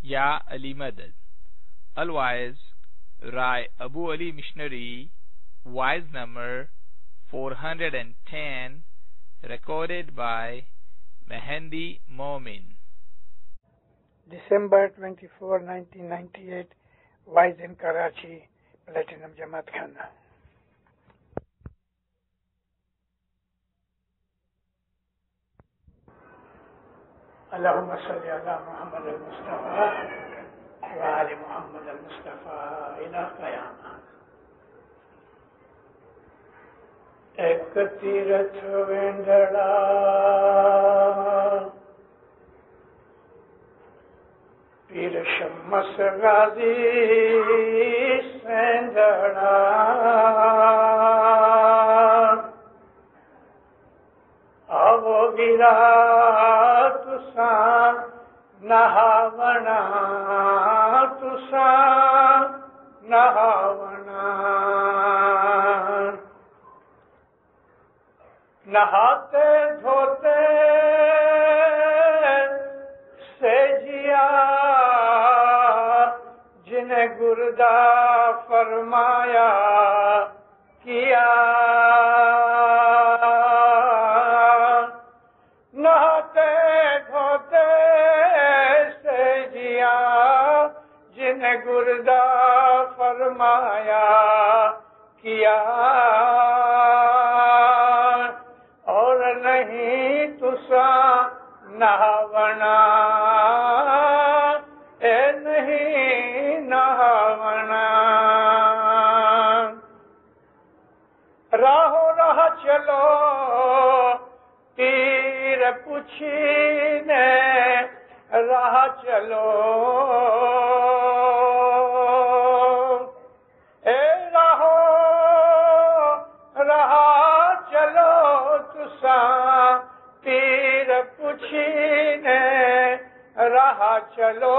یا علی مدد. Otherwise, Rai Abu Ali Missionary, wise number 410, recorded by Mehendi Momin. December 24, 1998, Wise in Karachi, Platinum Jamaat Khana. Allahumma salli ala Muhammad al-Mustafa wa ali Muhammad al-Mustafa ila qiyamah. Ek tirath vendala پیر شمس غازی سینجڑا آو گرا تساں نہاونا تساں نہاونا نہاتے دھوتے سے جیا جنہیں گردہ فرمایا کیا نہاتے دھوتے سے جیا جنہیں گردہ فرمایا کیا اور نہیں تساں نہاونا اے نہیں نہاونا راہو راہ چلو تیر پوچھینے راہ چلو اے راہو راہ چلو تساں تیر پوچھینے راہ چلو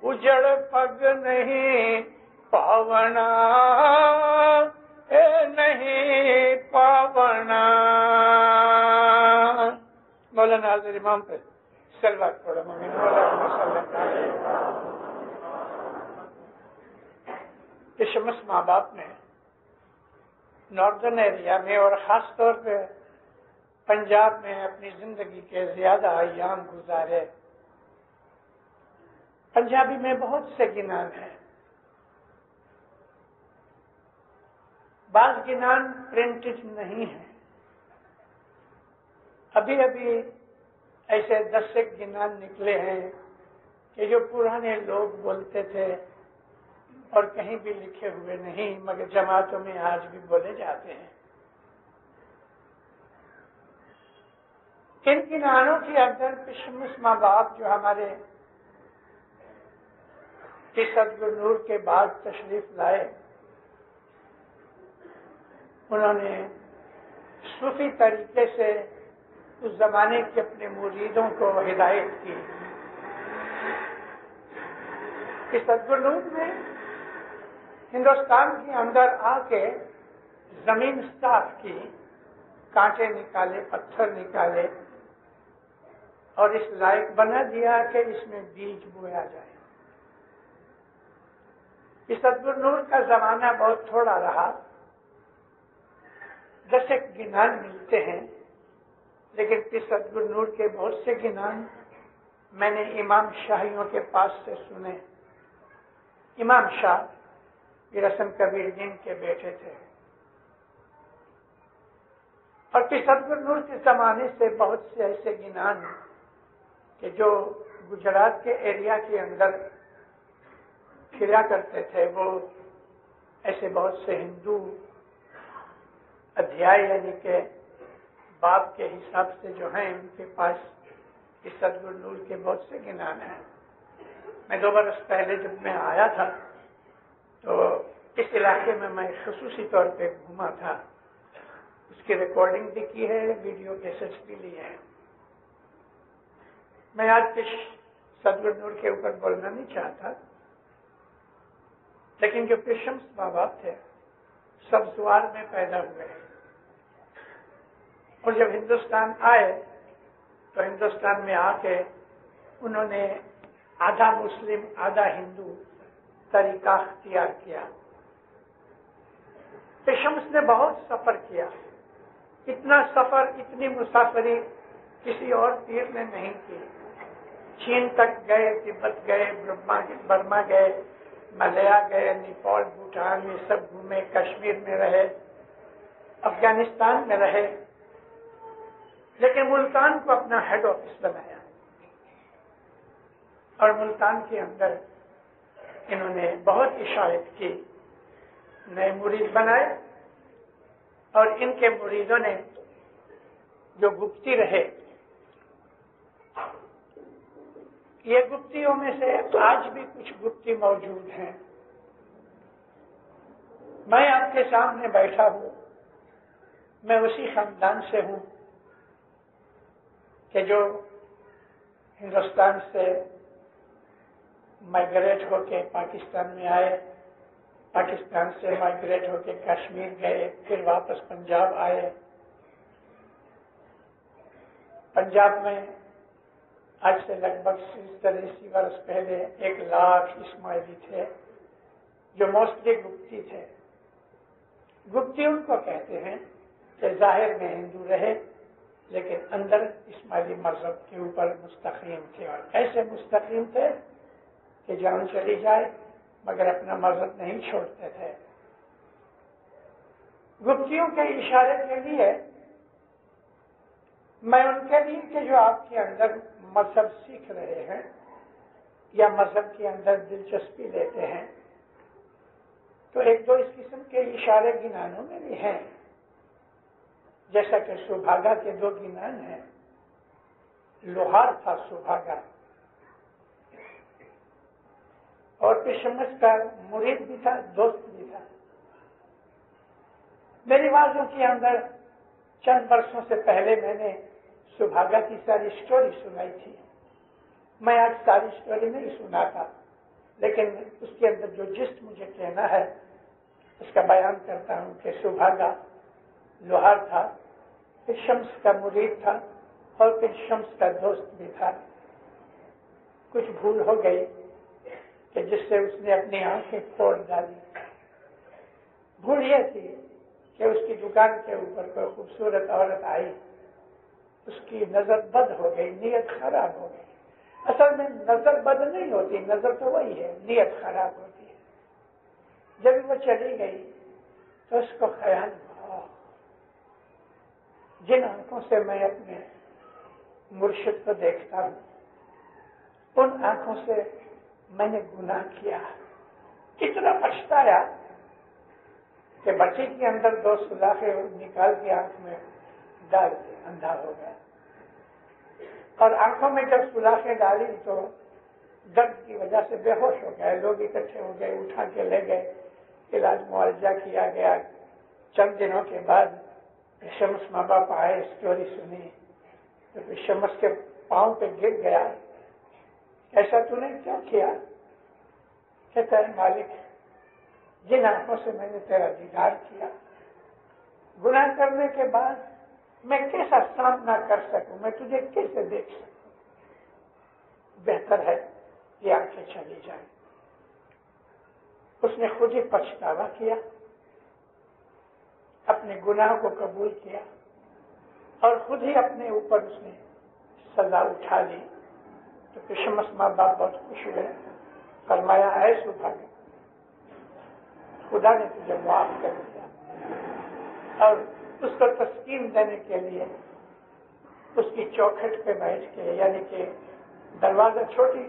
اجڑ پگ نہیں پاونا اے نہیں پاونا. مولانا حاضر امام پہ صلوات پڑھو. شمس ماں باپ نے ناردرن ایریا میں اور خاص طور پہ پنجاب میں اپنی زندگی کے زیادہ ایام گزارے. پنجابی میں بہت سے گنان ہیں. بعض گنان پرنٹڈ نہیں ہیں. ابھی ابھی ایسے 10 گنان نکلے ہیں کہ جو پرانے لوگ بولتے تھے اور کہیں بھی لکھے ہوئے نہیں مگر جماعتوں میں آج بھی بولے جاتے ہیں. ان گنانوں کے اندر شمس ماں باپ جو ہمارے صدر نور کے بعد تشریف لائے انہوں نے صوفی طریقے سے اس زمانے کے اپنے مریدوں کو ہدایت کی. صدر نور نے ہندوستان کے اندر آ کے زمین صاف کی, کانٹے نکالے, پتھر نکالے اور اس لائق بنا دیا کہ اس میں بیج بویا جائے. اس صدر نور کا زمانہ بہت تھوڑا رہا. 10 گنان ملتے ہیں لیکن اس صدر نور کے بہت سے گنان میں نے امام شاہیوں کے پاس سے سنے. امام شاہ پیر حسن کبیر دین کے بیٹے تھے اور پیر صدر نور کے زمانے سے بہت سے ایسے گنان کہ جو گجرات کے ایریا کے اندر پھرا کرتے تھے وہ ایسے بہت سے ہندو ادھیائے یعنی کہ باب کے حساب سے جو ہیں ان کے پاس اس صدر نور کے بہت سے گنان ہیں. میں 2 برس پہلے جب میں آیا تھا تو اس علاقے میں خصوصی طور پہ گھوما تھا. اس کی ریکارڈنگ بھی کی ہے, ویڈیو کیسٹس بھی لیے ہیں. میں آج کچھ صدر نور کے اوپر بولنا نہیں چاہتا لیکن جو شمس ماں باپ تھے سب زوار میں پیدا ہوئے اور جب ہندوستان آئے تو ہندوستان میں آ کے انہوں نے آدھا مسلم آدھا ہندو طریقہ اختیار کیا. پھر شمس نے بہت سفر کیا. اتنا سفر اتنی مسافری کسی اور پیر نے نہیں کی. چین تک گئے، تبت گئے، برما گئے، ملیہ گئے، نیپال، بھوٹان، یہ سب گھومے، کشمیر میں رہے، افغانستان میں رہے، لیکن ملتان کو اپنا ہیڈ آفس بنایا اور ملتان کے اندر انہوں نے بہت اشاعت کی، نئے مرید بنائے. اور ان کے مریدوں نے جو گپتی رہے، یہ گپتیوں میں سے آج بھی کچھ گپتی موجود ہیں. میں آپ کے سامنے بیٹھا ہوں، میں اسی خاندان سے ہوں کہ جو ہندوستان سے مائگریٹ ہو کے پاکستان میں آئے، پاکستان سے مائگریٹ ہو کے کشمیر گئے، پھر واپس پنجاب آئے. پنجاب میں آج سے لگ بھگ 80 برس پہلے 1 لاکھ اسماعیلی تھے جو موسٹلی گپتی تھے. گپتی ان کو کہتے ہیں کہ ظاہر میں ہندو رہے لیکن اندر اسماعیلی مذہب کے اوپر مستقیم تھے، اور ایسے مستقیم تھے کہ جان چلی جائے مگر اپنا مذہب نہیں چھوڑتے تھے. گپتیوں کے اشارے کے لیے میں ان کے لیے کہ جو آپ کے اندر مذہب سیکھ رہے ہیں یا مذہب کے اندر دلچسپی لیتے ہیں، تو 1-2 اس قسم کے اشارے گنانوں میں بھی ہیں. جیسا کہ سبھاگا کے 2 گنان ہیں. لوہار تھا سبھاگا، اور پھر شمس کا مرید بھی تھا، دوست بھی تھا. میری باتوں کے اندر چند برسوں سے پہلے میں نے سبھاگا کی ساری اسٹوری سنائی تھی. میں آج ساری اسٹوری نہیں سناتا، لیکن اس کے اندر جو جسٹ مجھے کہنا ہے اس کا بیان کرتا ہوں کہ سبھاگا لوہار تھا، پھر شمس کا مرید تھا اور پھر شمس کا دوست بھی تھا. کچھ بھول ہو گئی کہ جس سے اس نے اپنی آنکھیں پھوڑ ڈالی. بھول یہ تھی کہ اس کی دکان کے اوپر کوئی خوبصورت عورت آئی، اس کی نظر بد ہو گئی، نیت خراب ہو گئی. اصل میں نظر بد نہیں ہوتی، نظر تو وہی ہے، نیت خراب ہوتی ہے. جب وہ چلی گئی تو اس کو خیال ہوا، جن آنکھوں سے میں اپنے مرشد کو دیکھتا ہوں ان آنکھوں سے میں نے گناہ کیا. کتنا پچھتایا کہ بچی کے اندر 2 سلاخیں نکال کے آنکھ میں ڈال کے اندھا ہو گیا. اور آنکھوں میں جب سلاخیں ڈالی تو درد کی وجہ سے بے ہوش ہو گئے. لوگ اکٹھے ہو گئے، اٹھا کے لے گئے، علاج معالجہ کیا گیا. چند دنوں کے بعد شمس ماں باپ آئے، اسٹوری سنی تو پھر شمس کے پاؤں پہ گر گیا. ایسا تو نے کیوں کیا؟ کہتا ہے مالک، جن آنکھوں سے میں نے تیرا دیدار کیا، گناہ کرنے کے بعد میں کیسا سامنا کر سکوں، میں تجھے کیسے دیکھ سکوں؟ بہتر ہے یہ آنکھیں چلی جائیں. اس نے خود ہی پچھتاوا کیا، اپنے گناہ کو قبول کیا اور خود ہی اپنے اوپر اس نے سزا اٹھا لی. تو پھر شمس ماں باپ بہت خوش ہوئے، فرمایا اے سبھاگا، خدا نے تجھے معاف کر دیا. اور اس کو تسکین دینے کے لیے اس کی چوکھٹ پہ بیٹھ کے، یعنی کہ دروازہ چھوٹی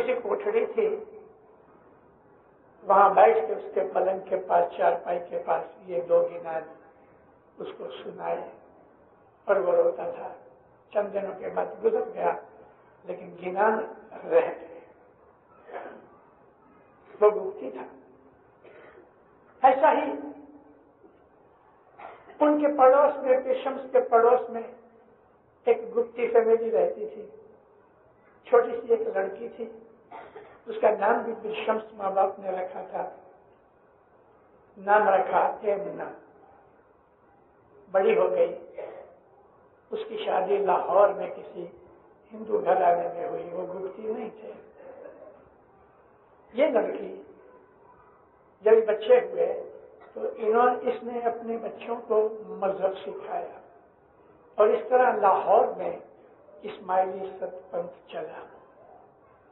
سی کوٹھڑی تھی، وہاں بیٹھ کے اس کے پلنگ کے پاس، چارپائی کے پاس یہ 2 گنان اس کو سنائے اور وہ روتا تھا. چند دنوں کے بعد گزر گیا لیکن گنان رہ گئے. وہ گپتی تھا. ایسا ہی ان کے پڑوس میں، شمس کے پڑوس میں ایک گپتی فیملی رہتی تھی. چھوٹی سی ایک لڑکی تھی، اس کا نام بھی شمس ماں باپ نے رکھا تھا. نام رکھا ایمنا. بڑی ہو گئی، اس کی شادی لاہور میں کسی ہندو گھرانے میں ہوئی، وہ گپتی نہیں تھے۔ یہ لڑکی جب بچے ہوئے تو اس نے اپنے بچوں کو مذہب سکھایا، اور اس طرح لاہور میں اسماعیلی ستپنتھ چلا،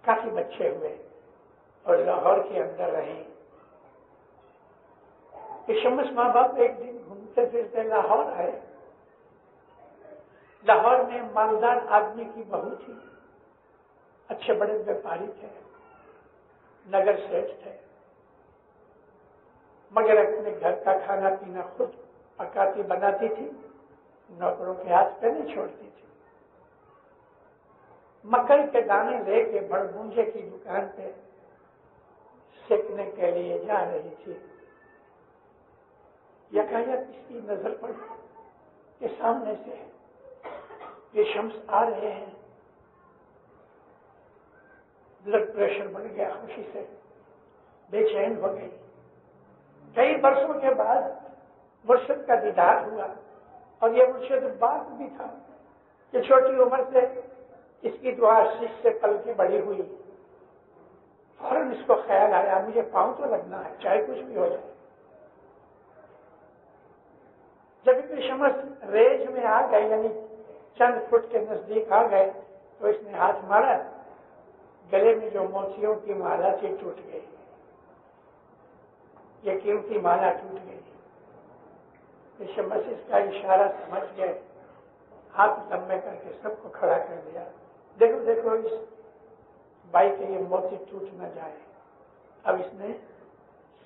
کافی بچے ہوئے اور لاہور کے اندر رہیں۔ شمس ماں باپ ایک دن گھومتے پھرتے لاہور آئے۔ لاہور میں مالدار آدمی کی بہو تھی، اچھے بڑے ویپاری تھے، نگر سیٹھ تھے، مگر اپنے گھر کا کھانا پینا خود پکاتی بناتی تھی، نوکروں کے ہاتھ پہ نہیں چھوڑتی تھی۔ مکئی کے دانے لے کے بڑبونجے کی دکان پہ سیکنے کے لیے جا رہی تھی۔ یکایک اس کی نظر پڑی کہ سامنے سے یہ شمس آ رہے ہیں۔ بلڈ پریشر بڑھ گیا، خوشی سے بے چین ہو گئی۔ کئی برسوں کے بعد مرشد کا دیدار ہوا، اور یہ مرشد باپ بھی تھا کہ چھوٹی عمر سے اس کی دعا شیش سے پل کے بڑی ہوئی۔ فوراً اس کو خیال آیا مجھے پاؤں تو لگنا ہے، چاہے کچھ بھی ہو جائے۔ جب کہ شمس ریج میں آ گئے، یعنی چند فٹ کے نزدیک آ گئے، تو اس نے ہاتھ مارا، گلے میں جو موتیوں کی مالا تھی ٹوٹ گئی، یہ قیمتی مالا ٹوٹ گئی۔ شمس اس کا اشارہ سمجھ گئے، ہاتھ لمبے کر کے سب کو کھڑا کر دیا، دیکھو دیکھو اس بائی کے یہ موتی ٹوٹ نہ جائے۔ اب اس نے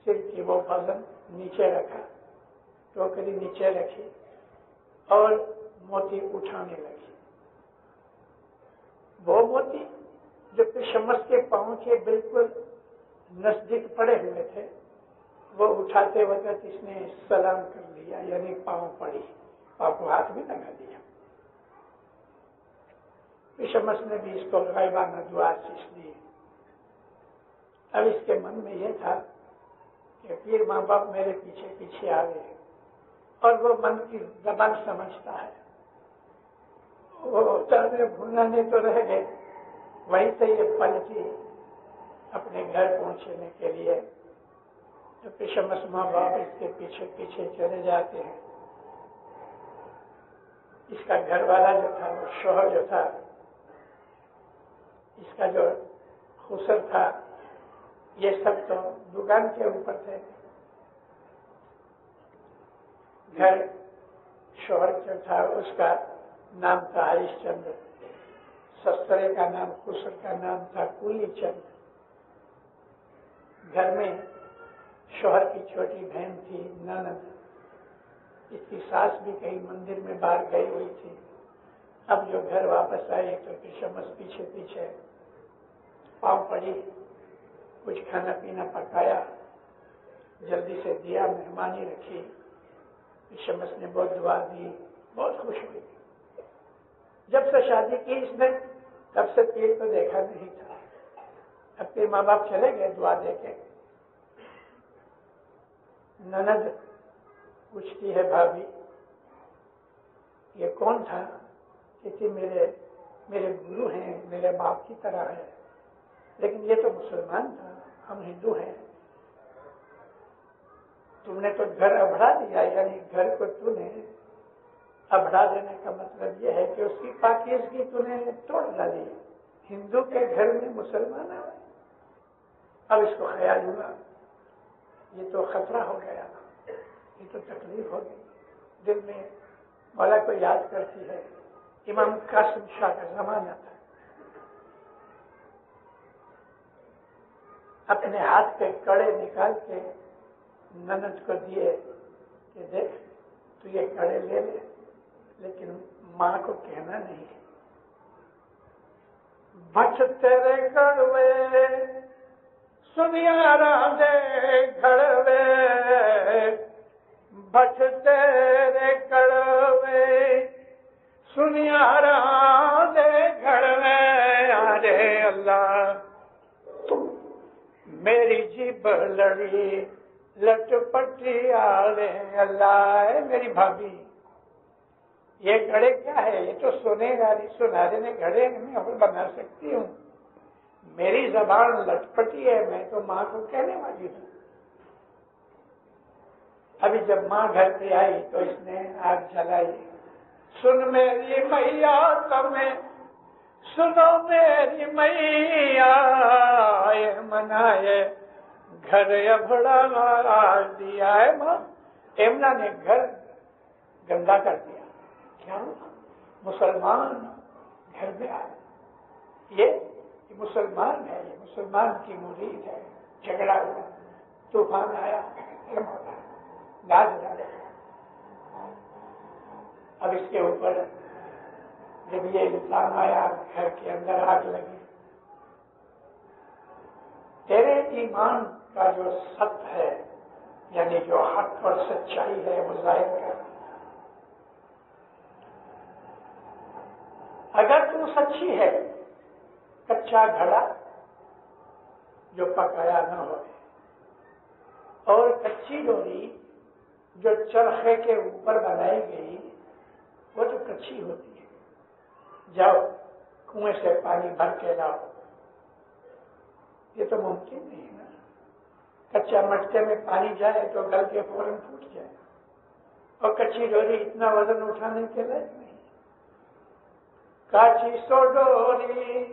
سر کی وہ وزن نیچے رکھا، ٹوکری نیچے رکھی اور موتی اٹھانے لگی۔ وہ موتی جو کہ شمس کے پاؤں کے بالکل نزدیک پڑے ہوئے تھے، وہ اٹھاتے وقت اس نے سلام کر لیا، یعنی پاؤں پڑی، پاؤں کو ہاتھ بھی لگا دیا۔ شمس نے بھی اس کو غائبانہ دعا شیش دی۔ اب اس کے من میں یہ تھا کہ پیر ماں باپ میرے پیچھے پیچھے آ گئے، اور وہ من کی زبان سمجھتا ہے، وہ چاہتے بھولانے تو رہ گئے، وہیں سے یہ پلٹی اپنے گھر پہنچنے کے لیے۔ تو شمس ماں باپ اس کے پیچھے پیچھے چلے جاتے ہیں۔ اس کا گھر والا جو تھا، وہ شوہر جو تھا، اس کا جو خسر تھا، یہ سب تو دکان کے اوپر تھے۔ گھر شوہر جو تھا اس کا نام تھا ہریش چندر، سسرے کا نام خسر کا نام تھا کولی چند۔ گھر میں شوہر کی چھوٹی بہن تھی ننند، اس کی ساس بھی کئی مندر میں باہر گئی ہوئی تھی۔ اب جو گھر واپس آئی تو شمس پیچھے پیچھے پاؤں پڑی، کچھ کھانا پینا پکایا، جلدی سے دیا، مہمانی رکھی۔ شمس نے بہت دعا دی، بہت خوش ہوئی۔ جب سے شادی کی اس نے، تب سے پیر کو دیکھا نہیں تھا۔ اب پیر ماں باپ چلے گئے دعا دے کے۔ نند پوچھتی ہے بھابھی یہ کون تھا؟ کہتی میرے گرو ہیں، میرے باپ کی طرح ہے، لیکن یہ تو مسلمان تھا، ہم ہندو ہیں۔ تم نے تو گھر ابھڑا دیا، یعنی گھر کو تو نے ابھڑا دینے کا مطلب یہ ہے کہ اس کی پاکیزگی تو نے توڑ ڈالی۔ ہندو کے گھر میں مسلمان ہے۔ اب اس کو خیال ہوا یہ تو خطرہ ہو گیا، یہ تو تکلیف ہو گئی۔ دل میں مولا کو یاد کرتی ہے، امام قاسم شاہ کا زمانہ تھا۔ اپنے ہاتھ کے کڑے نکال کے نند کو دیے کہ دیکھ تو یہ کڑے لے لے، لیکن ماں کو کہنا نہیں۔ بچ تیرے کڑوے سنیارا دے گھڑوے، بچ تیرے کڑوے سنیارا دے گھڑوے، آرے اللہ میری جیب لڑی لٹ پٹی، آرے اللہ۔ میری بھابھی یہ گھڑے کیا ہے؟ یہ تو سنارے نے گھڑے میں اور بنا سکتی ہوں، میری زبان لٹپٹی ہے، میں تو ماں کو کہنے والی ہوں۔ ابھی جب ماں گھر پہ آئی تو اس نے آگ جلائی، سن میری میاں تمہیں، سنو میری میاں، منائے گھر ابڑا دیا ہے ماں۔ ایمنا نے گھر گندا کر دیا۔ کیا ہوا؟ مسلمان گھر میں آئے، یہ مسلمان ہے، یہ مسلمان کی مرید ہے، جھگڑا ہوا، طوفان آیا، گاج ڈالے۔ اب اس کے اوپر جب یہ الزام آیا، گھر کے اندر آگ لگی۔ تیرے ایمان کا جو سچ ہے، یعنی جو حق اور سچائی ہے، وہ ظاہر کر۔ اگر تو سچی ہے، کچا گھڑا جو پکایا نہ ہو، اور کچی ڈوری جو چرخے کے اوپر بنائی گئی، وہ تو کچی ہوتی ہے۔ جاؤ کنویں سے پانی بھر کے لاؤ، یہ تو ممکن نہیں ہے نا۔ کچا مٹکے میں پانی جائے تو گل کے فوراً ٹوٹ جائے، اور کچی ڈوری اتنا وزن اٹھانے کے لائق نہیں۔ کاچی سو ڈوری،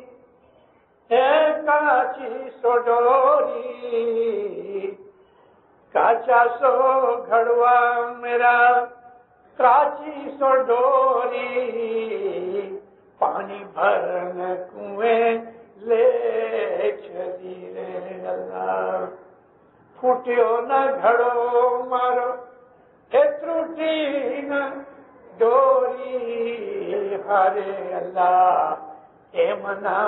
کاچی سو ڈوری، کاچا سو گھڑوا میرا، کاچی سو ڈوری، پانی بھرن کنویں لے چلی رے اللہ۔ پھوٹیو نہ گھڑو مارو، تروٹی نہ ڈوری، ہرے اللہ اے منا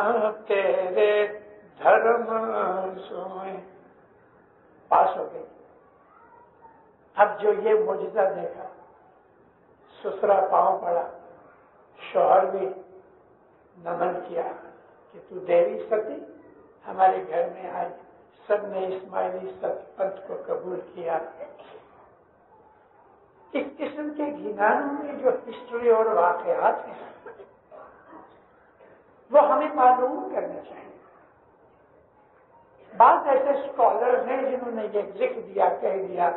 تیرے دھرم سوئے۔ پاس ہو گئی۔ اب جو یہ معجزہ دیکھا، سسرا پاؤں پڑا، شوہر بھی نمن کیا کہ تو دیوی ستی ہمارے گھر میں آئی۔ سب نے اسماعیلی ست پنتھ کو قبول کیا۔ اس قسم کے گھنانوں میں جو ہسٹری اور واقعات ہیں، وہ ہمیں معلوم کرنے چاہیے۔ بعض ایسے اسکالر ہیں جنہوں نے یہ لکھ دیا، کہہ دیا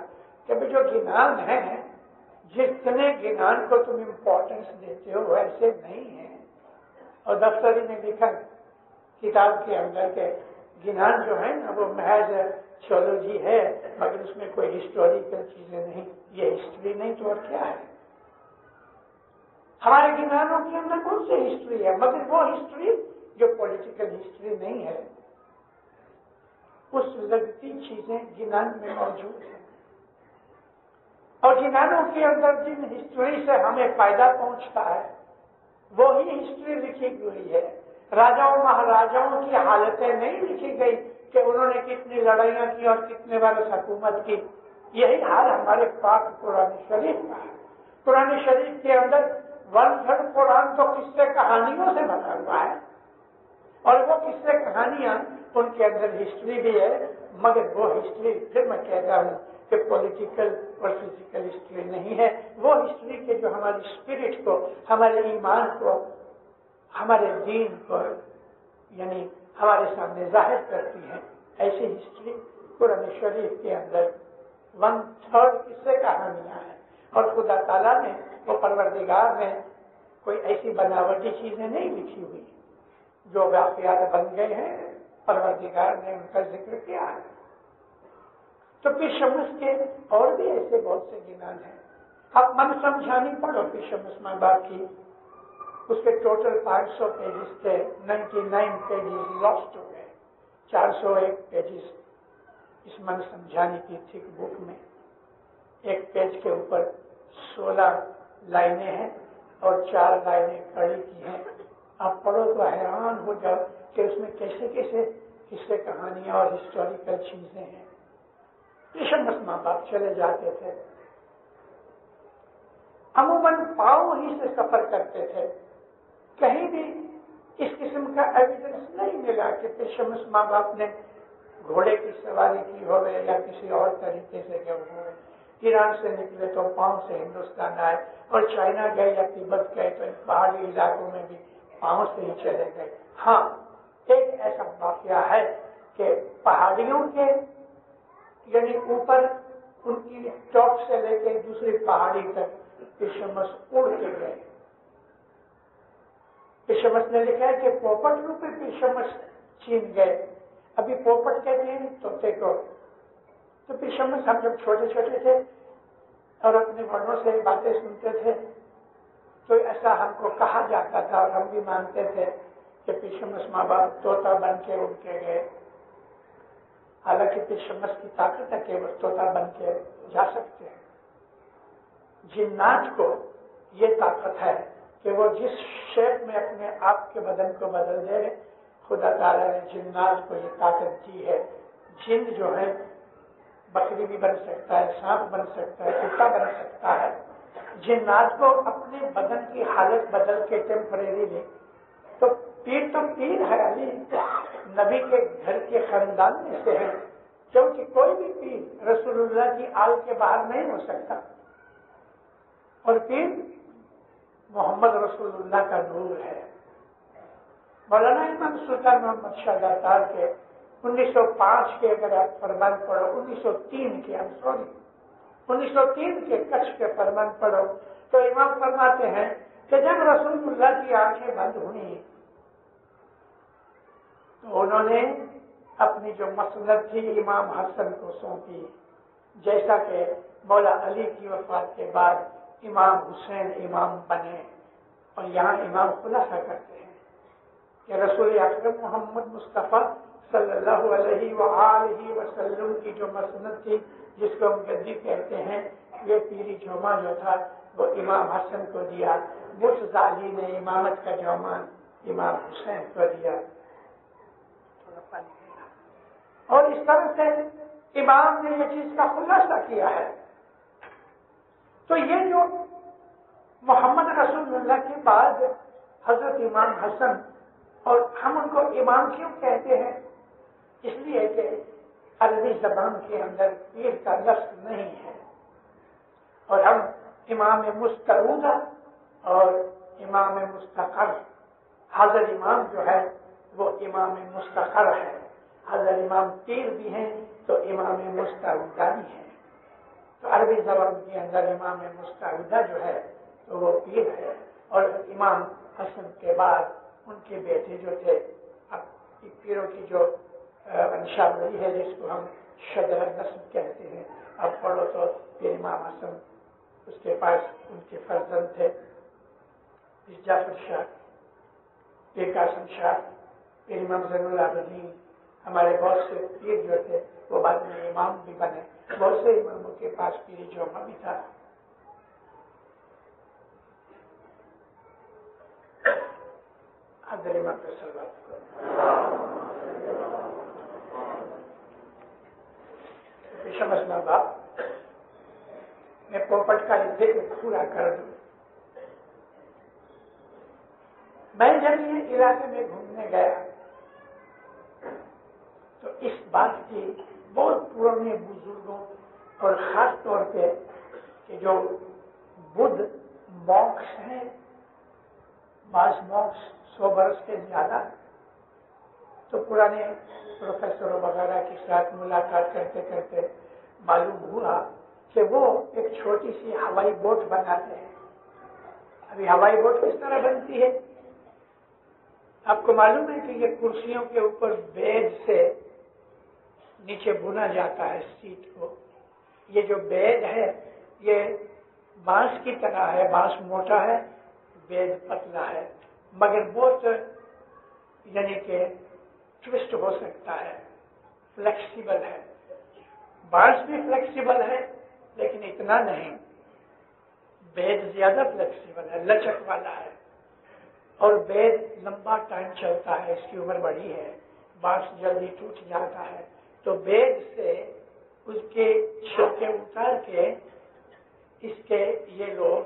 کہ جو گھنان ہیں، جتنے گھنان کو تم امپورٹنس دیتے ہو ایسے نہیں ہیں۔ اور دفتری نے لکھا کتاب کے اندر کے گھنان جو ہے نا، وہ محض تھیولوجی ہے، مگر اس میں کوئی ہسٹوریکل چیزیں نہیں۔ یہ ہسٹری نہیں تو اور کیا ہے؟ ہمارے گھنانوں کے اندر کون سی ہسٹری ہے؟ مگر وہ ہسٹری جو پولیٹیکل ہسٹری نہیں ہے۔ اس لگتی چیزیں گھنان میں موجود ہیں، اور گھنانوں کے اندر جن ہسٹری سے ہمیں فائدہ پہنچتا ہے وہی ہسٹری لکھی ہوئی ہے۔ راجاؤں مہاراجاؤں کی حالتیں نہیں لکھی گئی کہ انہوں نے کتنی لڑائیاں کی اور کتنے برس حکومت کی۔ یہی حال ہمارے پاک قرآن شریف کا ہے۔ قرآن شریف کے اندر 1/3 قرآن تو قصے کہانیوں سے بنا ہوا ہے، اور وہ قصے کہانیاں ان کے اندر ہسٹری بھی ہے، مگر وہ ہسٹری پھر میں کہتا ہوں کہ پولیٹیکل اور فزیکل ہسٹری نہیں ہے۔ وہ ہسٹری کے جو ہماری اسپرٹ کو، ہمارے ایمان کو، ہمارے دین کو یعنی ہمارے سامنے ظاہر کرتی ہے، ایسی ہسٹری قرآن شریف کے اندر 1/3 قصے کہانیاں ہیں۔ اور خدا تعالیٰ نے، وہ پروردگار نے کوئی ایسی بناوٹی چیزیں نہیں لکھی ہوئی، جو واقعات بن گئے ہیں پروردگار نے ان کا ذکر کیا ہے۔ تو پیر شمس کے اور بھی ایسے بہت سے گھنان ہیں۔ اب من سمجھانی پڑھو پیر شمس ماں باپ کی، اس کے ٹوٹل 500 پیجز تھے، 99 پیجز لاسٹ ہو گئے، 401 پیجز اس من سمجھانی کی تھک بک میں۔ ایک پیج کے اوپر 16 لائنیں ہیں اور 4 لائنیں کڑی کی ہیں۔ آپ پڑھو تو حیران ہو جاؤ کہ اس میں کیسے کیسے قصے کہانیاں اور ہسٹوریکل چیزیں ہیں۔ شمس ماں باپ چلے جاتے تھے، عموماً پاؤں ہی سے سفر کرتے تھے، کہیں بھی اس قسم کا ایویڈنس نہیں ملا کہ شمس ماں باپ نے گھوڑے کی سواری کی ہوئے یا کسی اور طریقے سے گئے ہوئے۔ ایران سے نکلے تو پاؤں سے ہندوستان آئے، اور چائنا گئے یا تبت گئے تو ان پہاڑی علاقوں میں بھی پاؤں سے ہی چلے گئے۔ ہاں، ایک ایسا واقعہ ہے کہ پہاڑیوں کے یعنی اوپر ان کی ٹاپ سے لے کے دوسری پہاڑی تک پیشمس اڑ کے گئے۔ پیشمس نے لکھا ہے کہ پوپٹ روپے پیشمس چین گئے۔ ابھی پوپٹ کہتے ہیں طوطے کو، تو پیشمس ہم جب چھوٹے چھوٹے تھے اور اپنے بڑوں سے باتیں سنتے تھے تو ایسا ہم کو کہا جاتا تھا، اور ہم بھی مانتے تھے کہ پیشمس ماں باپ طوطا بن کے اڑ کے گئے۔ حالانکہ پیشمس کی طاقت ہے کہ وہ طوطا بن کے جا سکتے ہیں۔ جنات کو یہ طاقت ہے کہ وہ جس شیپ میں اپنے آپ کے بدن کو بدل دے، خدا تعالیٰ نے جنات کو یہ طاقت دی ہے۔ جن جو ہے بکری بھی بن سکتا ہے، سانپ بن سکتا ہے، کتا بن سکتا ہے۔ جنات کو اپنے بدن کی حالت بدل کے ٹیمپریریلی، تو پیر ہے علی نبی کے گھر کے خاندان میں سے ہے، کیونکہ کوئی بھی پیر رسول اللہ کی آل کے باہر نہیں ہو سکتا، اور پیر محمد رسول اللہ کا نور ہے۔ مولانا امام سلطان محمد شاہ داتار کے 1905 کے اگر آپ فرمان پڑھو، 1903 کے کچھ کے فرمان پڑھو تو امام فرماتے ہیں کہ جب رسول اللہ کی آنکھیں بند ہوئی تو انہوں نے اپنی جو مسند تھی امام حسن کو سونپی، جیسا کہ مولا علی کی وفات کے بعد امام حسین امام بنے، اور یہاں امام خلاصہ کرتے ہیں کہ رسول اکرم محمد مصطفیٰ صلی اللہ علیہ وآلہ وسلم کی جو مسند تھی، جس کو ہم گدی کہتے ہیں، یہ پیری جوما جو تھا وہ امام حسن کو دیا، مرتضی نے امامت کا جومان امام حسین کو دیا۔ اور اس طرح سے امام نے یہ چیز کا خلاصہ کیا ہے۔ تو یہ جو محمد رسول اللہ کے بعد حضرت امام حسن، اور ہم ان کو امام کیوں کہتے ہیں؟ اس لیے کہ عربی زبان کے اندر پیر کا لفظ نہیں ہے، اور ہم امام مستعودہ اور امام مستقر، حضرت امام جو ہے وہ امام مستقر ہے، حضرت امام پیر بھی ہیں تو امام مستعودہ بھی ہیں۔ تو عربی زبان کے اندر امام مستعودہ جو ہے تو وہ پیر ہے، اور امام حسن کے بعد ان کے بیٹے جو تھے، اب پیروں کی جو انشا رہی ہے جس کو ہم شجر نسب کہتے ہیں، اب پڑھو تو پھر امام حسن، اس کے پاس ان کے فرزند تھے جعفر شاہ، پیر قاسم شاہ، پیر امام زین العابدین، ہمارے بہت سے پیر جو تھے وہ بعد میں امام بھی بنے، بہت سے اماموں کے پاس پیری جوما بھی تھا۔ حضرت امام پہ صلوات کرو۔ شمس ماں باپ، میں پوپٹ کا ذکر پورا کر دوں۔ میں جب یہ علاقے میں گھومنے گیا تو اس بات کی بہت پرانے بزرگوں اور خاص طور پہ کہ جو بدھ مونکس ہیں، بعض مونکس 100 برس کے زیادہ، تو پرانے پروفیسروں وغیرہ کے ساتھ ملاقات کرتے کرتے معلوم ہوا کہ وہ ایک چھوٹی سی ہوائی بوٹ بناتے ہیں۔ ابھی ہوائی بوٹ کس طرح بنتی ہے؟ آپ کو معلوم ہے کہ یہ کرسیوں کے اوپر بیج سے نیچے بنا جاتا ہے سیٹ کو۔ یہ جو بیج ہے یہ بانس کی طرح ہے، بانس موٹا ہے، بیج پتلا ہے، مگر بہت یعنی کہ ٹوسٹ ہو سکتا ہے، فلیکسیبل ہے۔ بانس بھی فلیکسیبل ہے لیکن اتنا نہیں، بیج زیادہ فلیکسیبل ہے، لچک والا ہے، اور بیج لمبا ٹائم چلتا ہے، اس کی عمر بڑی ہے، بانس جلدی ٹوٹ جاتا ہے، تو بیج سے اس کے چھلکے اتار کے اس کے یہ لوگ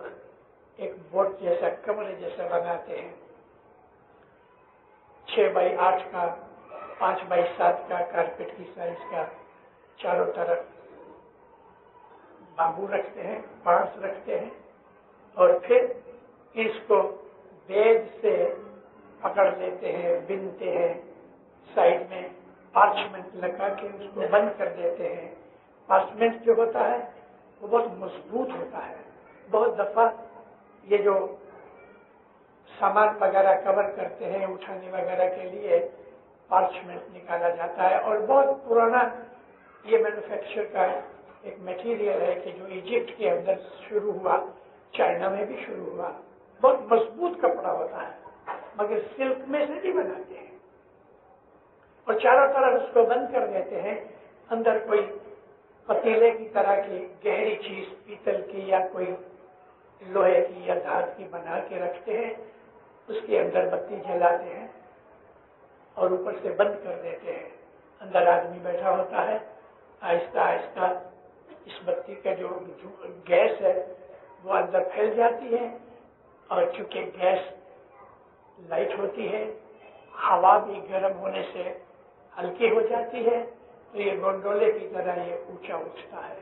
ایک بوٹ جیسا، کمرے جیسا بناتے ہیں، 6x8 کا، 5x7 کا، کارپیٹ کی سائز کا، چاروں طرف بامبو رکھتے ہیں، بانس رکھتے ہیں، اور پھر اس کو بیج سے پکڑ لیتے ہیں، بنتے ہیں، سائڈ میں پارچمنٹ لگا کے اس کو بند کر دیتے ہیں۔ پارچمنٹ جو ہوتا ہے وہ بہت مضبوط ہوتا ہے۔ بہت دفعہ یہ جو سامان وغیرہ کور کرتے ہیں اٹھانے وغیرہ کے لیے پارچمنٹ نکالا جاتا ہے، اور بہت پرانا یہ مینوفیکچر کا ایک میٹیریل ہے کہ جو ایجپٹ کے اندر شروع ہوا، چائنا میں بھی شروع ہوا۔ بہت مضبوط کپڑا ہوتا ہے، مگر سلک میں سے بھی بناتے ہیں، اور چاروں طرف اس کو بند کر دیتے ہیں۔ اندر کوئی پتیلے کی طرح کی گہری چیز پیتل کی یا کوئی لوہے کی یا دھات کی بنا کے رکھتے ہیں، اس کے اندر بتی جلاتے ہیں اور اوپر سے بند کر دیتے ہیں۔ اندر آدمی بیٹھا ہوتا ہے، آہستہ آہستہ اس بتی کا جو گیس ہے وہ اندر پھیل جاتی ہے، اور چونکہ گیس لائٹ ہوتی ہے، ہوا بھی گرم ہونے سے ہلکی ہو جاتی ہے، تو یہ گنڈولے کی طرح یہ اونچا اٹھتا ہے۔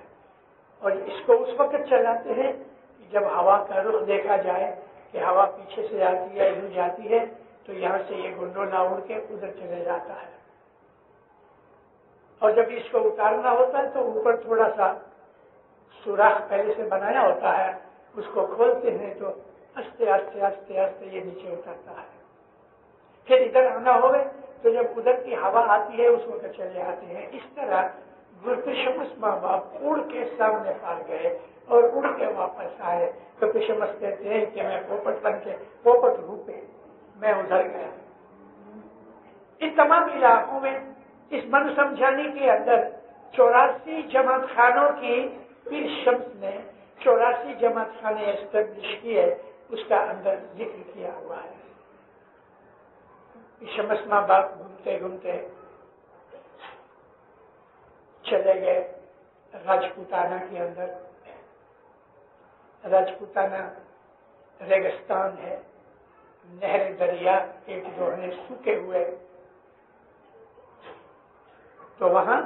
اور اس کو اس وقت چلاتے ہیں جب ہوا کا رخ دیکھا جائے کہ ہوا پیچھے سے آتی ہے، یوں جاتی ہے، تو یہاں سے یہ گنڈولا اڑ کے ادھر چلے جاتا ہے۔ اور جب اس کو اتارنا ہوتا ہے تو اوپر تھوڑا سا سوراخ پہلے سے بنایا ہوتا ہے، اس کو کھولتے ہیں تو آہستہ آہستہ آہستہ آہستہ یہ نیچے اترتا ہے۔ پھر ادھر آنا ہوئے تو جب ادھر کی ہوا آتی ہے اس وقت چلے آتے ہیں۔ اس طرح گلتشمس ماں باپ اڑ کے سامنے پار گئے اور اڑ کے واپس آئے۔ گلتشمس کہتے ہیں کہ میں پوپٹ بن کے پوپٹ روپے میں ادھر گیا۔ ان تمام علاقوں میں اس من سمجھانی کے اندر 84 جماعت خانوں کی پیر شمس نے 84 جماعت خانے اسٹیبلش کیے، اس کا اندر ذکر کیا ہوا ہے۔ شمس ماں باپ گھومتے گھومتے چلے گئے راجپوتانہ کے اندر۔ راجپوتانہ ریگستان ہے، نہر دریا ایک دو ہیں سوکھے ہوئے، تو وہاں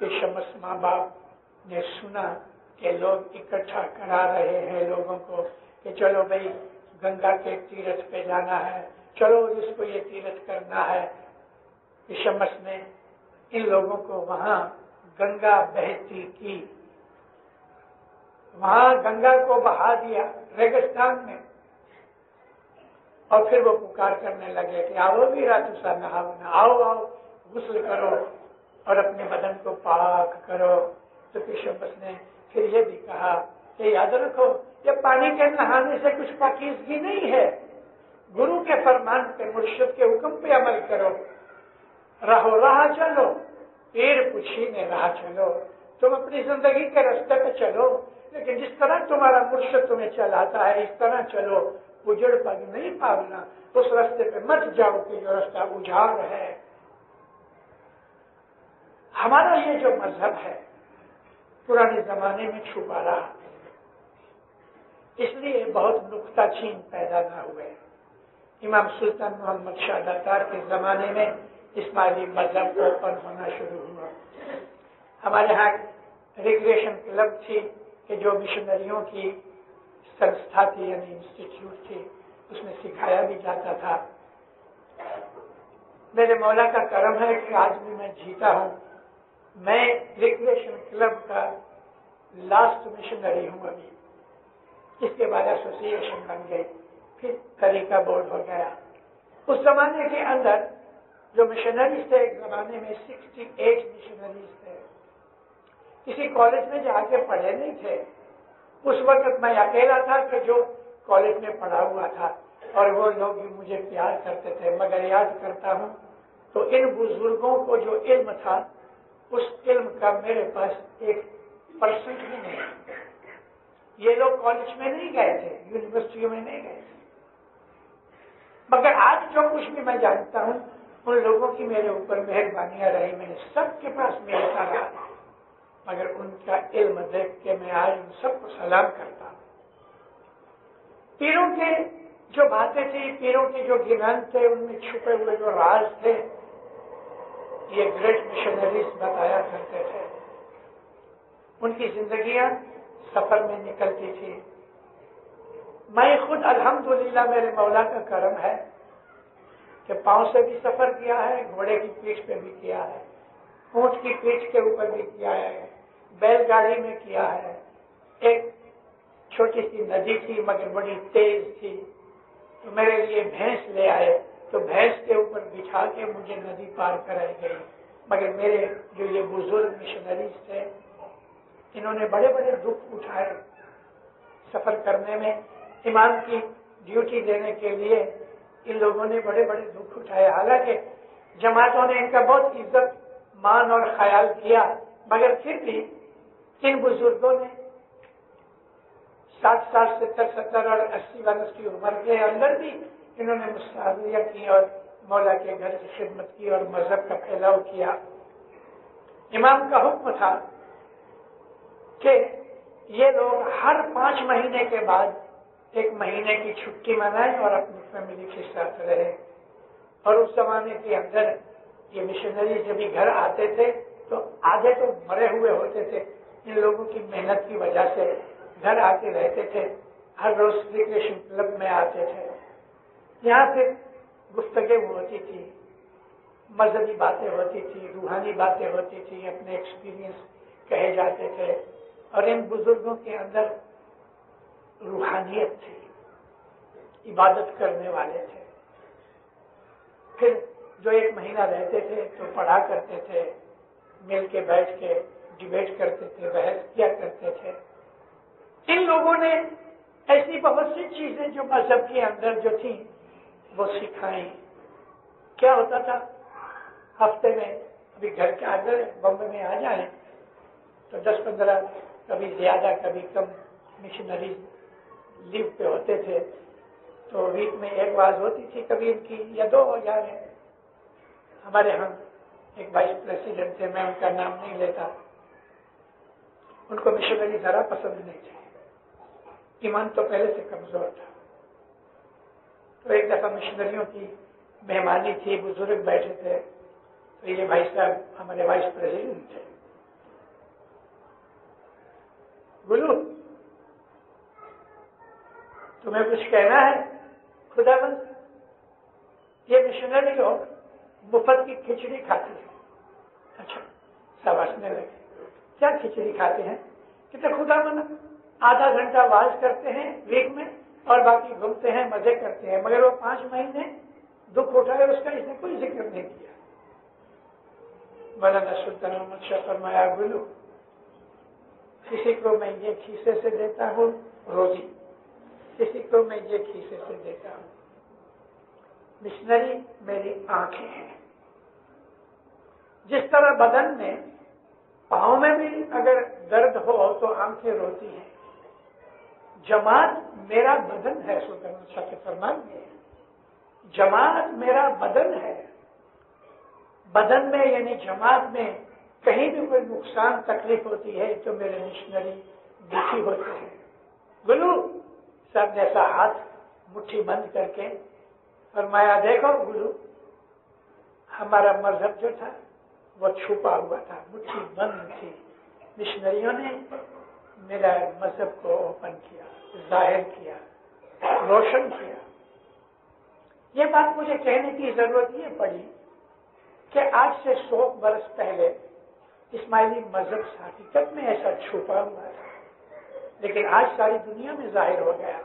کے شمس ماں باپ نے سنا کہ لوگ اکٹھا کرا رہے ہیں لوگوں کو کہ چلو بھائی گنگا کے تیرتھ پہ جانا ہے، چلو اس کو یہ تیرتھ کرنا ہے۔ شمس نے ان لوگوں کو وہاں گنگا بہتی کی، وہاں گنگا کو بہا دیا ریگستان میں، اور پھر وہ پکار کرنے لگے کہ آؤ بھی راتوسا نہاونا، آؤ آؤ غسل کرو اور اپنے بدن کو پاک کرو۔ تو شمس نے پھر یہ بھی کہا کہ یاد رکھو یہ پانی کے نہانے سے کچھ پاکیزگی نہیں ہے، گرو کے فرمان پہ مرشد کے حکم پہ عمل کرو، راہو راہ چلو، پیر پوچھینے راہ چلو، تم اپنی زندگی کے راستے پہ چلو، لیکن جس طرح تمہارا مرشد تمہیں چلاتا ہے اس طرح چلو، اجڑ پگ نہیں پاگنا، اس راستے پہ مت جاؤ کہ جو راستہ اجاڑ ہے۔ ہمارا یہ جو مذہب ہے پرانے زمانے میں چھپا رہا، اس لیے بہت نکتہ چین پیدا نہ ہوئے۔ امام سلطان محمد شاہ داتار کے زمانے میں اسماعیلی مذہب اوپن ہونا شروع ہوا۔ ہمارے ہاں ریکریشن کلب تھی کہ جو مشنریوں کی سنستھا تھی، یعنی انسٹیٹیوٹ تھی، اس میں سکھایا بھی جاتا تھا۔ میرے مولا کا کرم ہے کہ آج بھی میں جیتا ہوں، میں ریکریشن کلب کا لاسٹ مشنری ہوں ابھی، اس کے بعد ایسوسیشن بن گئی، پھر طریقہ بورڈ ہو گیا۔ اس زمانے کے اندر جو مشنریز تھے، ایک زمانے میں 68 مشنریز تھے، کسی کالج میں جا کے پڑھے نہیں تھے۔ اس وقت میں اکیلا تھا کہ جو کالج میں پڑھا ہوا تھا، اور وہ لوگ بھی مجھے پیار کرتے تھے۔ مگر یاد کرتا ہوں تو ان بزرگوں کو جو علم تھا، اس علم کا میرے پاس 1% بھی نہیں۔ یہ لوگ کالج میں نہیں گئے تھے، یونیورسٹیوں میں نہیں گئے تھے، مگر آج جو کچھ بھی میں جانتا ہوں ان لوگوں کی میرے اوپر مہربانیاں رہی، میں نے سب کے پاس ملتا رہا، مگر ان کا علم دیکھ کے میں آج ان سب کو سلام کرتا ہوں۔ پیروں کے جو باتیں تھی، پیروں کے جو گنان تھے، ان میں چھپے ہوئے جو راز تھے، یہ گریٹ مشنریز بتایا کرتے تھے۔ ان کی زندگیاں سفر میں نکلتی تھی. میں خود الحمدللہ میرے مولا کا کرم ہے کہ پاؤں سے بھی سفر کیا ہے, گھوڑے کی پیٹھ پہ بھی کیا ہے, اونٹ کی پیٹھ کے اوپر بھی کیا ہے, بیل گاڑی میں کیا ہے. ایک چھوٹی سی ندی تھی مگر بڑی تیز تھی, تو میرے لیے بھینس لے آئے, تو بھینس کے اوپر بچھا کے مجھے ندی پار کرائی گئی. مگر میرے جو یہ بزرگ مشنریز تھے, انہوں نے بڑے بڑے دکھ اٹھائے سفر کرنے میں. امام کی ڈیوٹی دینے کے لیے ان لوگوں نے بڑے بڑے دکھ اٹھائے. حالانکہ جماعتوں نے ان کا بہت عزت مان اور خیال کیا, مگر پھر بھی ان بزرگوں نے 60 سال 70 اور 80 برس کی عمر کے اندر بھی انہوں نے مستحضریہ کی اور مولا کے گھر کی خدمت کی اور مذہب کا پھیلاؤ کیا. امام کا حکم تھا کہ یہ لوگ ہر 5 مہینے کے بعد 1 مہینے کی چھٹی منائیں اور اپنی فیملی کے ساتھ رہے. اور اس زمانے کے اندر یہ مشنری جب بھی گھر آتے تھے تو آدھے تو مرے ہوئے ہوتے تھے. ان لوگوں کی محنت کی وجہ سے گھر آتے رہتے تھے, ہر روز ریکریشن کلب میں آتے تھے. یہاں پھر گفتگو ہوتی تھی, مذہبی باتیں ہوتی تھی, روحانی باتیں ہوتی تھی, اپنے ایکسپیرینس کہے جاتے تھے. اور ان بزرگوں کے اندر روحانیت تھی, عبادت کرنے والے تھے. پھر جو 1 مہینہ رہتے تھے تو پڑھا کرتے تھے, مل کے بیٹھ کے ڈیبیٹ کرتے تھے, بحث کیا کرتے تھے. ان لوگوں نے ایسی بہت سی چیزیں جو مذہب کے اندر جو تھیں وہ سکھائیں. کیا ہوتا تھا, ہفتے میں ابھی گھر کے اندر بمبے میں آ جائیں تو 10-15 کبھی زیادہ کبھی کم مشنری لیو پہ ہوتے تھے, تو ویک میں 1 واز ہوتی تھی, کبھی ان کی یا 2 ہو جائے. ہمارے ہاں ایک وائس پریسیڈنٹ تھے, میں ان کا نام نہیں لیتا, ان کو مشنری ذرا پسند نہیں تھے, ایمان تو پہلے سے کمزور تھا. تو ایک دفعہ مشنریوں کی مہمانی تھی, بزرگ بیٹھے تھے, تو یہ بھائی صاحب ہمارے وائس پریسیڈنٹ تھے. گلو تمہیں کچھ کہنا ہے؟ خدا بند یہ مشنری لوگ مفت کی کھچڑی کھاتی ہے. اچھا, سب ہنسنے لگے. کیا کھچڑی کھاتے ہیں؟ کہ خدا بند آدھا گھنٹہ واز کرتے ہیں ویک میں اور باقی گھومتے ہیں, مزے کرتے ہیں, مگر وہ 5 مہینے دکھ اٹھائے اس کا اس نے کوئی ذکر نہیں کیا. مولانا سلطان محمد شاہ فرمایا, گلو کسی کو میں یہ کھیسے سے دیتا ہوں روزی, کسی کو میں یہ کھیسے سے دیتا ہوں. مشنری میری آنکھیں ہیں. جس طرح بدن میں پاؤں میں بھی اگر درد ہو تو آنکھیں روتی ہیں, جماعت میرا بدن ہے. سلطان شاہ کے فرمان میں جماعت میرا بدن ہے. بدن میں یعنی جماعت میں کہیں بھی کوئی نقصان تکلیف ہوتی ہے تو میرے مشنری دکھی ہوتے ہیں. گلو سب جیسا ہاتھ مٹھی بند کر کے فرمایا, دیکھو گلو ہمارا مذہب جو تھا وہ چھپا ہوا تھا, مٹھی بند تھی. مشنریوں نے میرا مذہب کو اوپن کیا, ظاہر کیا, روشن کیا. یہ بات مجھے کہنے کی ضرورت یہ پڑی کہ آج سے 100 برس پہلے اسماعیلی مذہب حقیقت میں ایسا چھپا ہوا تھا, لیکن آج ساری دنیا میں ظاہر ہو گیا.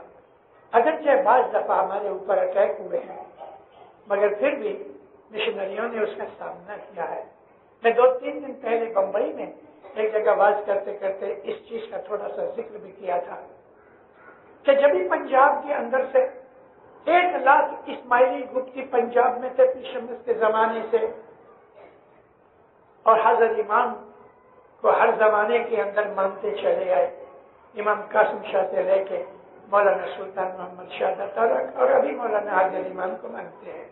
اگرچہ بعض دفعہ ہمارے اوپر اٹیک ہوئے ہیں, مگر پھر بھی مشنریوں نے اس کا سامنا کیا ہے. میں 2-3 دن پہلے بمبئی میں ایک جگہ واز کرتے کرتے اس چیز کا تھوڑا سا ذکر بھی کیا تھا کہ جب بھی پنجاب کے اندر سے 1 لاکھ اسماعیلی گپتی پنجاب میں تھے پیشمس کے زمانے سے, اور حضرت امام کو ہر زمانے کے اندر مانتے چلے آئے. امام قاسم شاہ سے لے کے مولانا سلطان محمد شاہ تارک اور ابھی مولانا حاضر امام کو مانتے ہیں.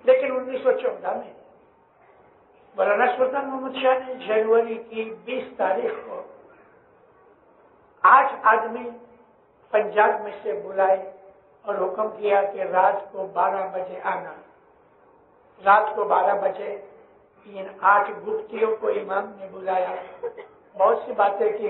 لیکن 1914 میں مولانا سلطان محمد شاہ نے جنوری کی 20 تاریخ کو 8 آدمی پنجاب میں سے بلائے اور حکم کیا کہ رات کو 12 بجے آنا. رات کو 12 بجے ان 8 گفتیوں کو امام نے بلایا, بہت سی باتیں کی.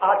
8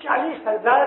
40,000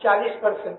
40%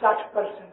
60%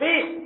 20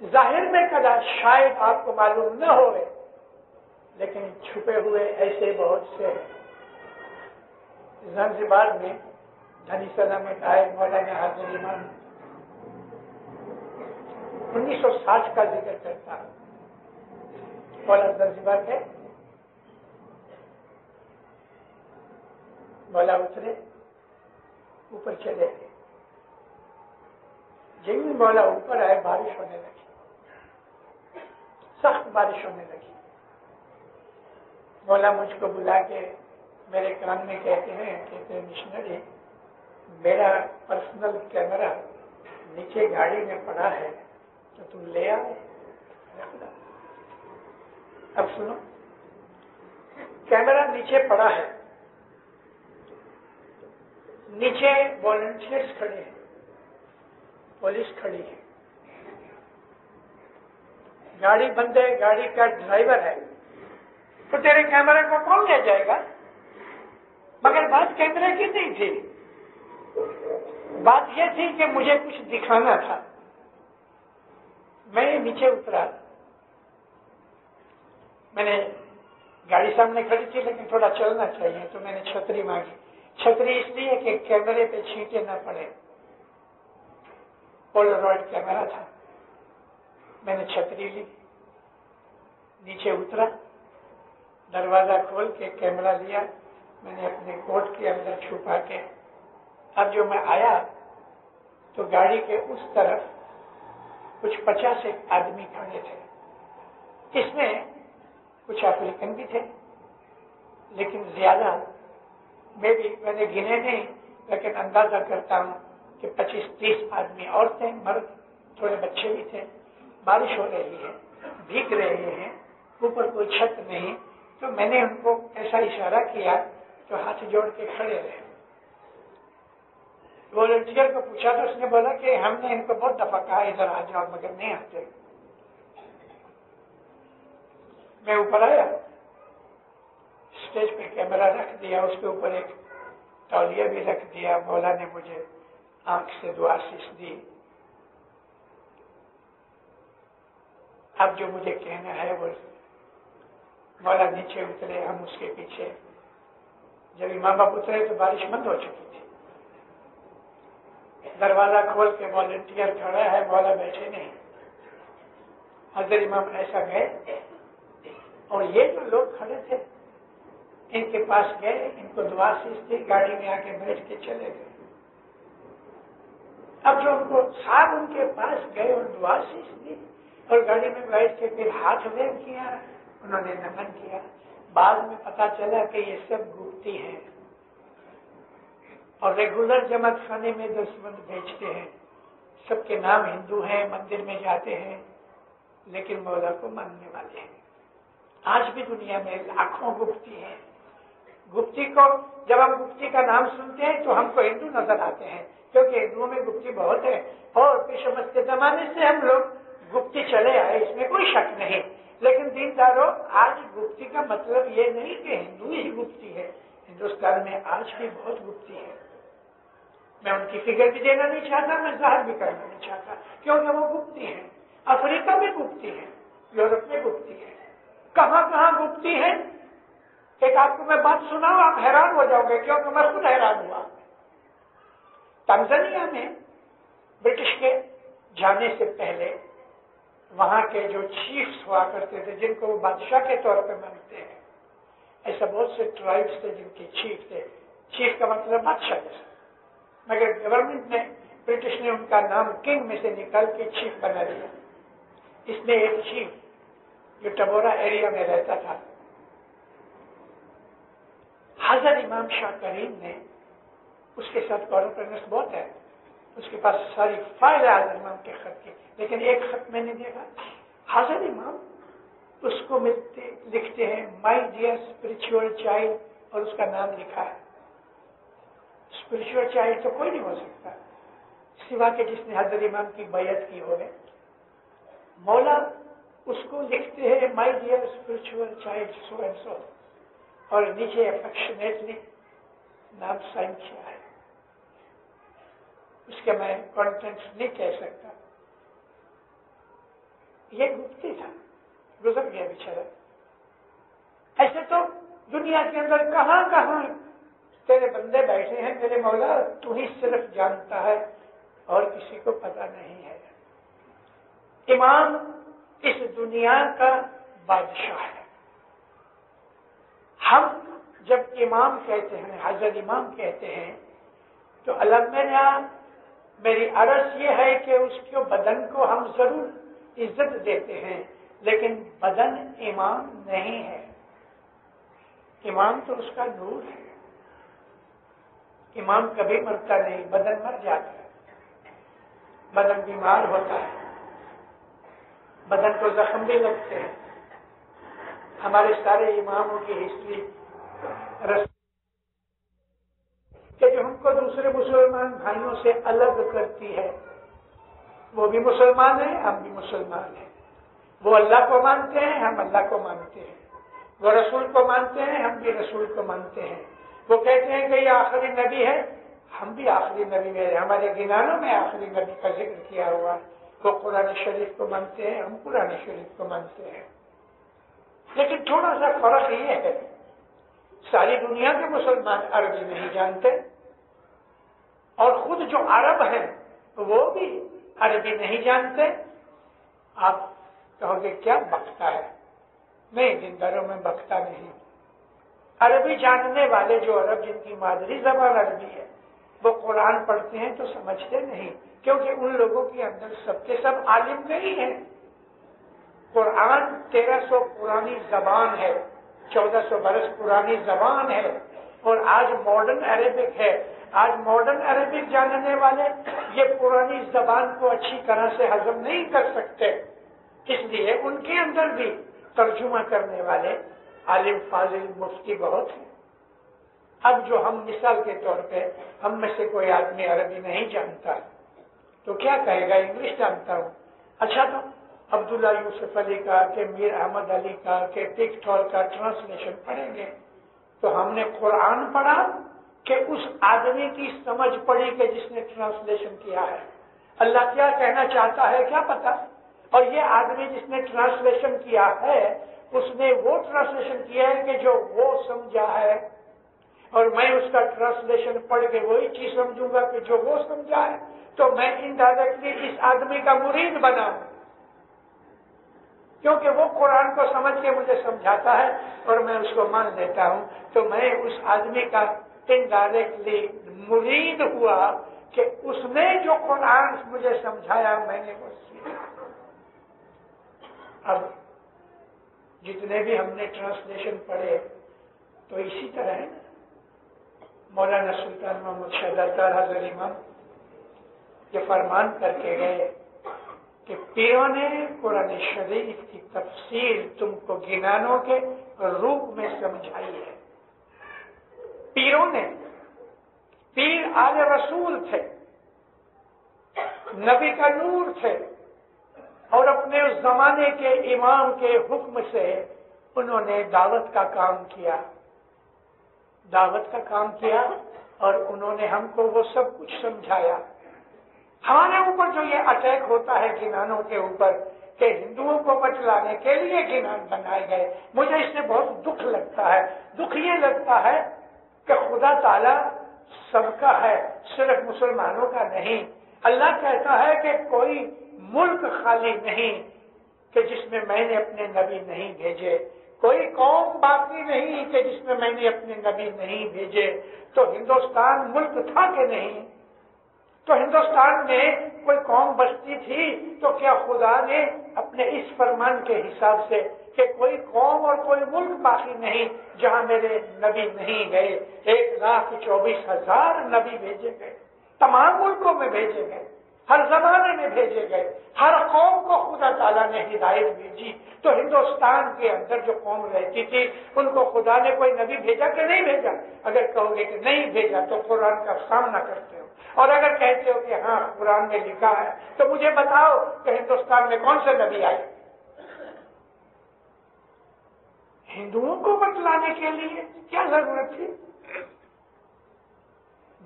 ظاہر میں کدا شاید آپ کو معلوم نہ ہوئے، لیکن چھپے ہوئے ایسے بہت سے ہیں۔ زنزبار میں دھنی سلام میں آئے مولانا حاضر امام 1960 کا ذکر کرتا ہوں۔ مولا زنزبار کے مولا اترے، اوپر چلے گئے۔ جن مولا اوپر آئے بارش ہونے لگی، سخت بارش ہونے لگی۔ مولا مجھ کو بلا کے میرے کان میں کہتے ہیں کہ مشنری میرا پرسنل کیمرہ نیچے گاڑی میں پڑا ہے تو تم لے آئے۔ اب سنو، کیمرہ نیچے پڑا ہے، نیچے والنٹیئرز کھڑے ہیں، پولیس کھڑی ہے، گاڑی بند ہے، گاڑی کا ڈرائیور ہے، تو تیرے کیمرے کو کون لے جائے گا؟ مگر بات کیمرے کی نہیں تھی، بات یہ تھی کہ مجھے کچھ دکھانا تھا۔ میں نیچے اترا، میں نے گاڑی سامنے کھڑی تھی لیکن تھوڑا چلنا چاہیے، تو میں نے چھتری مانگی۔ چھتری اس لیے کہ کیمرے پہ چھینٹے نہ پڑے، پولرائڈ کیمرہ تھا۔ میں نے چھتری لی، نیچے اترا، دروازہ کھول کے کیمرہ لیا، میں نے اپنے کوٹ کے اندر چھپا کے، اب جو میں آیا تو گاڑی کے اس طرف کچھ 50 آدمی کھڑے تھے۔ اس میں کچھ افریقن بھی تھے، لیکن زیادہ میں نے گنے نہیں، لیکن اندازہ کرتا ہوں کہ 25-30 آدمی، عورتیں، مرد، تھوڑے بچے بھی تھے۔ بارش ہو رہی ہے، بھیگ رہے ہیں، اوپر کوئی چھت نہیں، تو میں نے ان کو ایسا اشارہ کیا تو ہاتھ جوڑ کے کھڑے رہے۔ والنٹیئر کو پوچھا تو اس نے بولا کہ ہم نے ان کو بہت دفعہ کہا ادھر آ جاؤ مگر نہیں آتے۔ میں اوپر آیا، اسٹیج پہ کیمرہ رکھ دیا، اس کے اوپر ایک تولیہ بھی رکھ دیا۔ مولا نے مجھے آنکھ سے دعا آشیش دی۔ اب جو مجھے کہنا ہے وہ، مولا نیچے اترے، ہم اس کے پیچھے۔ جب امام باپ اترے تو بارش بند ہو چکی تھی۔ دروازہ کھول کے والنٹیئر کھڑا ہے، مولا بیٹھے نہیں۔ حضرت امام ایسا گئے اور یہ جو لوگ کھڑے تھے ان کے پاس گئے، ان کو دعا آشیش دی، گاڑی میں آ کے بیٹھ کے چلے گئے۔ اب جو ان کو صاحب ان کے پاس گئے اور دعا آشیش دی اور گاڑی میں بیٹھ کے پھر ہاتھ ویو کیا، انہوں نے نمن کیا۔ بعد میں پتا چلا کہ یہ سب گپتی ہیں اور ریگولر جماعت خانے میں دستبند بیچتے ہیں۔ سب کے نام ہندو ہیں، مندر میں جاتے ہیں، لیکن مولا کو ماننے والے ہیں۔ آج بھی دنیا میں لاکھوں گپتی ہیں۔ گپتی کو جب ہم گپتی کا نام سنتے ہیں تو ہم کو ہندو نظر آتے ہیں، کیونکہ ہندوؤں میں گپتی بہت ہے، اور پیشمت کے زمانے سے ہم لوگ گپتی چلے آئے، اس میں کوئی شک نہیں۔ لیکن دینداروں، آج گپتی کا مطلب یہ نہیں کہ ہندو ہی گپتی ہے، ہندوستان میں آج بھی بہت گپتی ہے۔ میں ان کی فگر بھی دینا نہیں چاہتا، میں ظاہر بھی کرنا نہیں چاہتا، کیونکہ وہ گپتی ہیں۔ افریقہ میں گپتی ہے، یورپ میں گپتی ہے، کہاں کہاں گپتی ہے۔ ایک آپ کو میں بات سناؤں، آپ حیران ہو جاؤ گے، کیونکہ میں خود حیران ہوا۔ تنزانیہ میں برٹش کے جانے سے پہلے وہاں کے جو چیفز ہوا کرتے تھے، جن کو وہ بادشاہ کے طور پہ مانتے ہیں، ایسا بہت سے ٹرائبس تھے جن کے چیف تھے۔ چیف کا مطلب بادشاہ جیسا، مگر گورنمنٹ نے، برٹش نے ان کا نام کنگ میں سے نکال کے چیف بنا دیا۔ اس نے ایک چیف جو ٹبورا ایریا میں رہتا تھا، حضرت امام شاہ کریم نے اس کے ساتھ کورسپونڈنس بہت ہے، اس کے پاس ساری فائل ہے حضرت امام کے خط کی، لیکن ایک خط میں نے دیکھا، حضرت امام اس کو لکھتے ہیں مائی ڈیئر اسپرچل چائلڈ، اور اس کا نام لکھا ہے۔ اسپرچل چائلڈ تو کوئی نہیں ہو سکتا سوا کہ جس نے حضرت امام کی بیعت کی ہوگی۔ مولا اس کو لکھتے ہیں my dear spiritual child so and so, اور نیچے افیکشنیٹلی نام سائن کیا ہے۔ اس کے میں کانٹینٹس نہیں کہہ سکتا، یہ مفتی تھا، گزر گیا بیچارہ. ایسے تو دنیا کے اندر کہاں کہاں تیرے بندے بیٹھے ہیں میرے مولا، تو ہی صرف جانتا ہے اور کسی کو پتا نہیں ہے. امام اس دنیا کا بادشاہ ہے. ہم جب امام کہتے ہیں، حضرت امام کہتے ہیں، تو میری عرض یہ ہے کہ اس کے بدن کو ہم ضرور عزت دیتے ہیں، لیکن بدن امام نہیں ہے. امام تو اس کا نور ہے. امام کبھی مرتا نہیں، بدن مر جاتا ہے، بدن بیمار ہوتا ہے، بدن کو زخم بھی لگتے ہیں. ہمارے سارے اماموں کی ہسٹری کہ جو ہم کو دوسرے مسلمان بھائیوں سے الگ کرتی ہے. وہ بھی مسلمان ہیں، ہم بھی مسلمان ہیں. وہ اللہ کو مانتے ہیں، ہم اللہ کو مانتے ہیں. وہ رسول کو مانتے ہیں، ہم بھی رسول کو مانتے ہیں. وہ کہتے ہیں کہ یہ آخری نبی ہے، ہم بھی آخری نبی ہیں. ہمارے گنانوں میں آخری نبی کا ذکر کیا ہوا. وہ قرآن شریف کو مانتے ہیں، ہم قرآن شریف کو مانتے ہیں. لیکن تھوڑا سا فرق یہ ہے، ساری دنیا کے مسلمان عربی نہیں جانتے، اور خود جو عرب ہیں وہ بھی عربی نہیں جانتے. آپ کہو گے کیا بکتا ہے؟ نہیں، دینداروں میں بکتا نہیں. عربی جاننے والے جو عرب جن کی مادری زبان عربی ہے، وہ قرآن پڑھتے ہیں تو سمجھتے نہیں، کیونکہ ان لوگوں کے اندر سب کے سب عالم نہیں ہیں. قرآن 1300 پرانی زبان ہے، 1400 برس پرانی زبان ہے، اور آج ماڈرن عربک ہے. آج ماڈرن عربک جاننے والے یہ پرانی زبان کو اچھی طرح سے ہضم نہیں کر سکتے، اس لیے ان کے اندر بھی ترجمہ کرنے والے عالم فاضل مفتی بہت ہیں. اب جو ہم مثال کے طور پہ ہم میں سے کوئی آدمی عربی نہیں جانتا تو کیا کہے گا؟ انگلش جانتا ہوں. اچھا، تو عبداللہ یوسف علی کا کہ میر احمد علی کا کہ ٹک ٹال کا ٹرانسلیشن پڑھیں گے تو ہم نے قرآن پڑھا کہ اس آدمی کی سمجھ پڑی کہ جس نے ٹرانسلیشن کیا ہے. اللہ کیا کہنا چاہتا ہے کیا پتا. اور یہ آدمی جس نے ٹرانسلیشن کیا ہے اس نے وہ ٹرانسلیشن کیا ہے کہ جو وہ سمجھا ہے، اور میں اس کا ٹرانسلیشن پڑھ کے وہی چیز سمجھوں گا کہ جو وہ سمجھا ہے، تو میں انڈائریکٹلی اس آدمی کا مرید بنا ہوں، کیونکہ وہ قرآن کو سمجھ کے مجھے سمجھاتا ہے اور میں اس کو مان لیتا ہوں. تو میں اس آدمی کا انڈائریکٹلی مرید ہوا کہ اس نے جو قرآن مجھے سمجھایا میں نے وہ سیکھا. اب جتنے بھی ہم نے ٹرانسلیشن پڑھے تو اسی طرح ہے. مولانا سلطان محمد شہزاد حضرت امام یہ فرمان کر کے گئے کہ پیروں نے قرآن شریف کی تفسیر تم کو گنانوں کے روپ میں سمجھائی ہے. پیروں نے، پیر آل رسول تھے، نبی کا نور تھے، اور اپنے اس زمانے کے امام کے حکم سے انہوں نے دعوت کا کام کیا، اور انہوں نے ہم کو وہ سب کچھ سمجھایا. ہمارے اوپر جو یہ اٹیک ہوتا ہے گنانوں کے اوپر کہ ہندوؤں کو بچلانے کے لیے گنان بنائے گئے، مجھے اس سے بہت دکھ لگتا ہے. دکھ یہ لگتا ہے کہ خدا تعالی سب کا ہے، صرف مسلمانوں کا نہیں. اللہ کہتا ہے کہ کوئی ملک خالی نہیں کہ جس میں میں نے اپنے نبی نہیں بھیجے، کوئی قوم باقی نہیں کہ جس میں میں نے اپنے نبی نہیں بھیجے. تو ہندوستان ملک تھا کہ نہیں؟ تو ہندوستان میں کوئی قوم بستی تھی تو کیا خدا نے اپنے اس فرمان کے حساب سے کہ کوئی قوم اور کوئی ملک باقی نہیں جہاں میرے نبی نہیں گئے؟ 1,24,000 نبی بھیجے گئے، تمام ملکوں میں بھیجے گئے، ہر زمانے میں بھیجے گئے، ہر قوم کو خدا تعالیٰ نے ہدایت بھیجی. تو ہندوستان کے اندر جو قوم رہتی تھی ان کو خدا نے کوئی نبی بھیجا کہ نہیں بھیجا؟ اگر کہو گے کہ نہیں بھیجا تو قرآن کا سامنا کرتے ہو، اور اگر کہتے ہو کہ ہاں قرآن میں لکھا ہے تو مجھے بتاؤ کہ ہندوستان میں کون سے نبی آئے؟ ہندوؤں کو بتلانے کے لیے کیا ضرورت تھی؟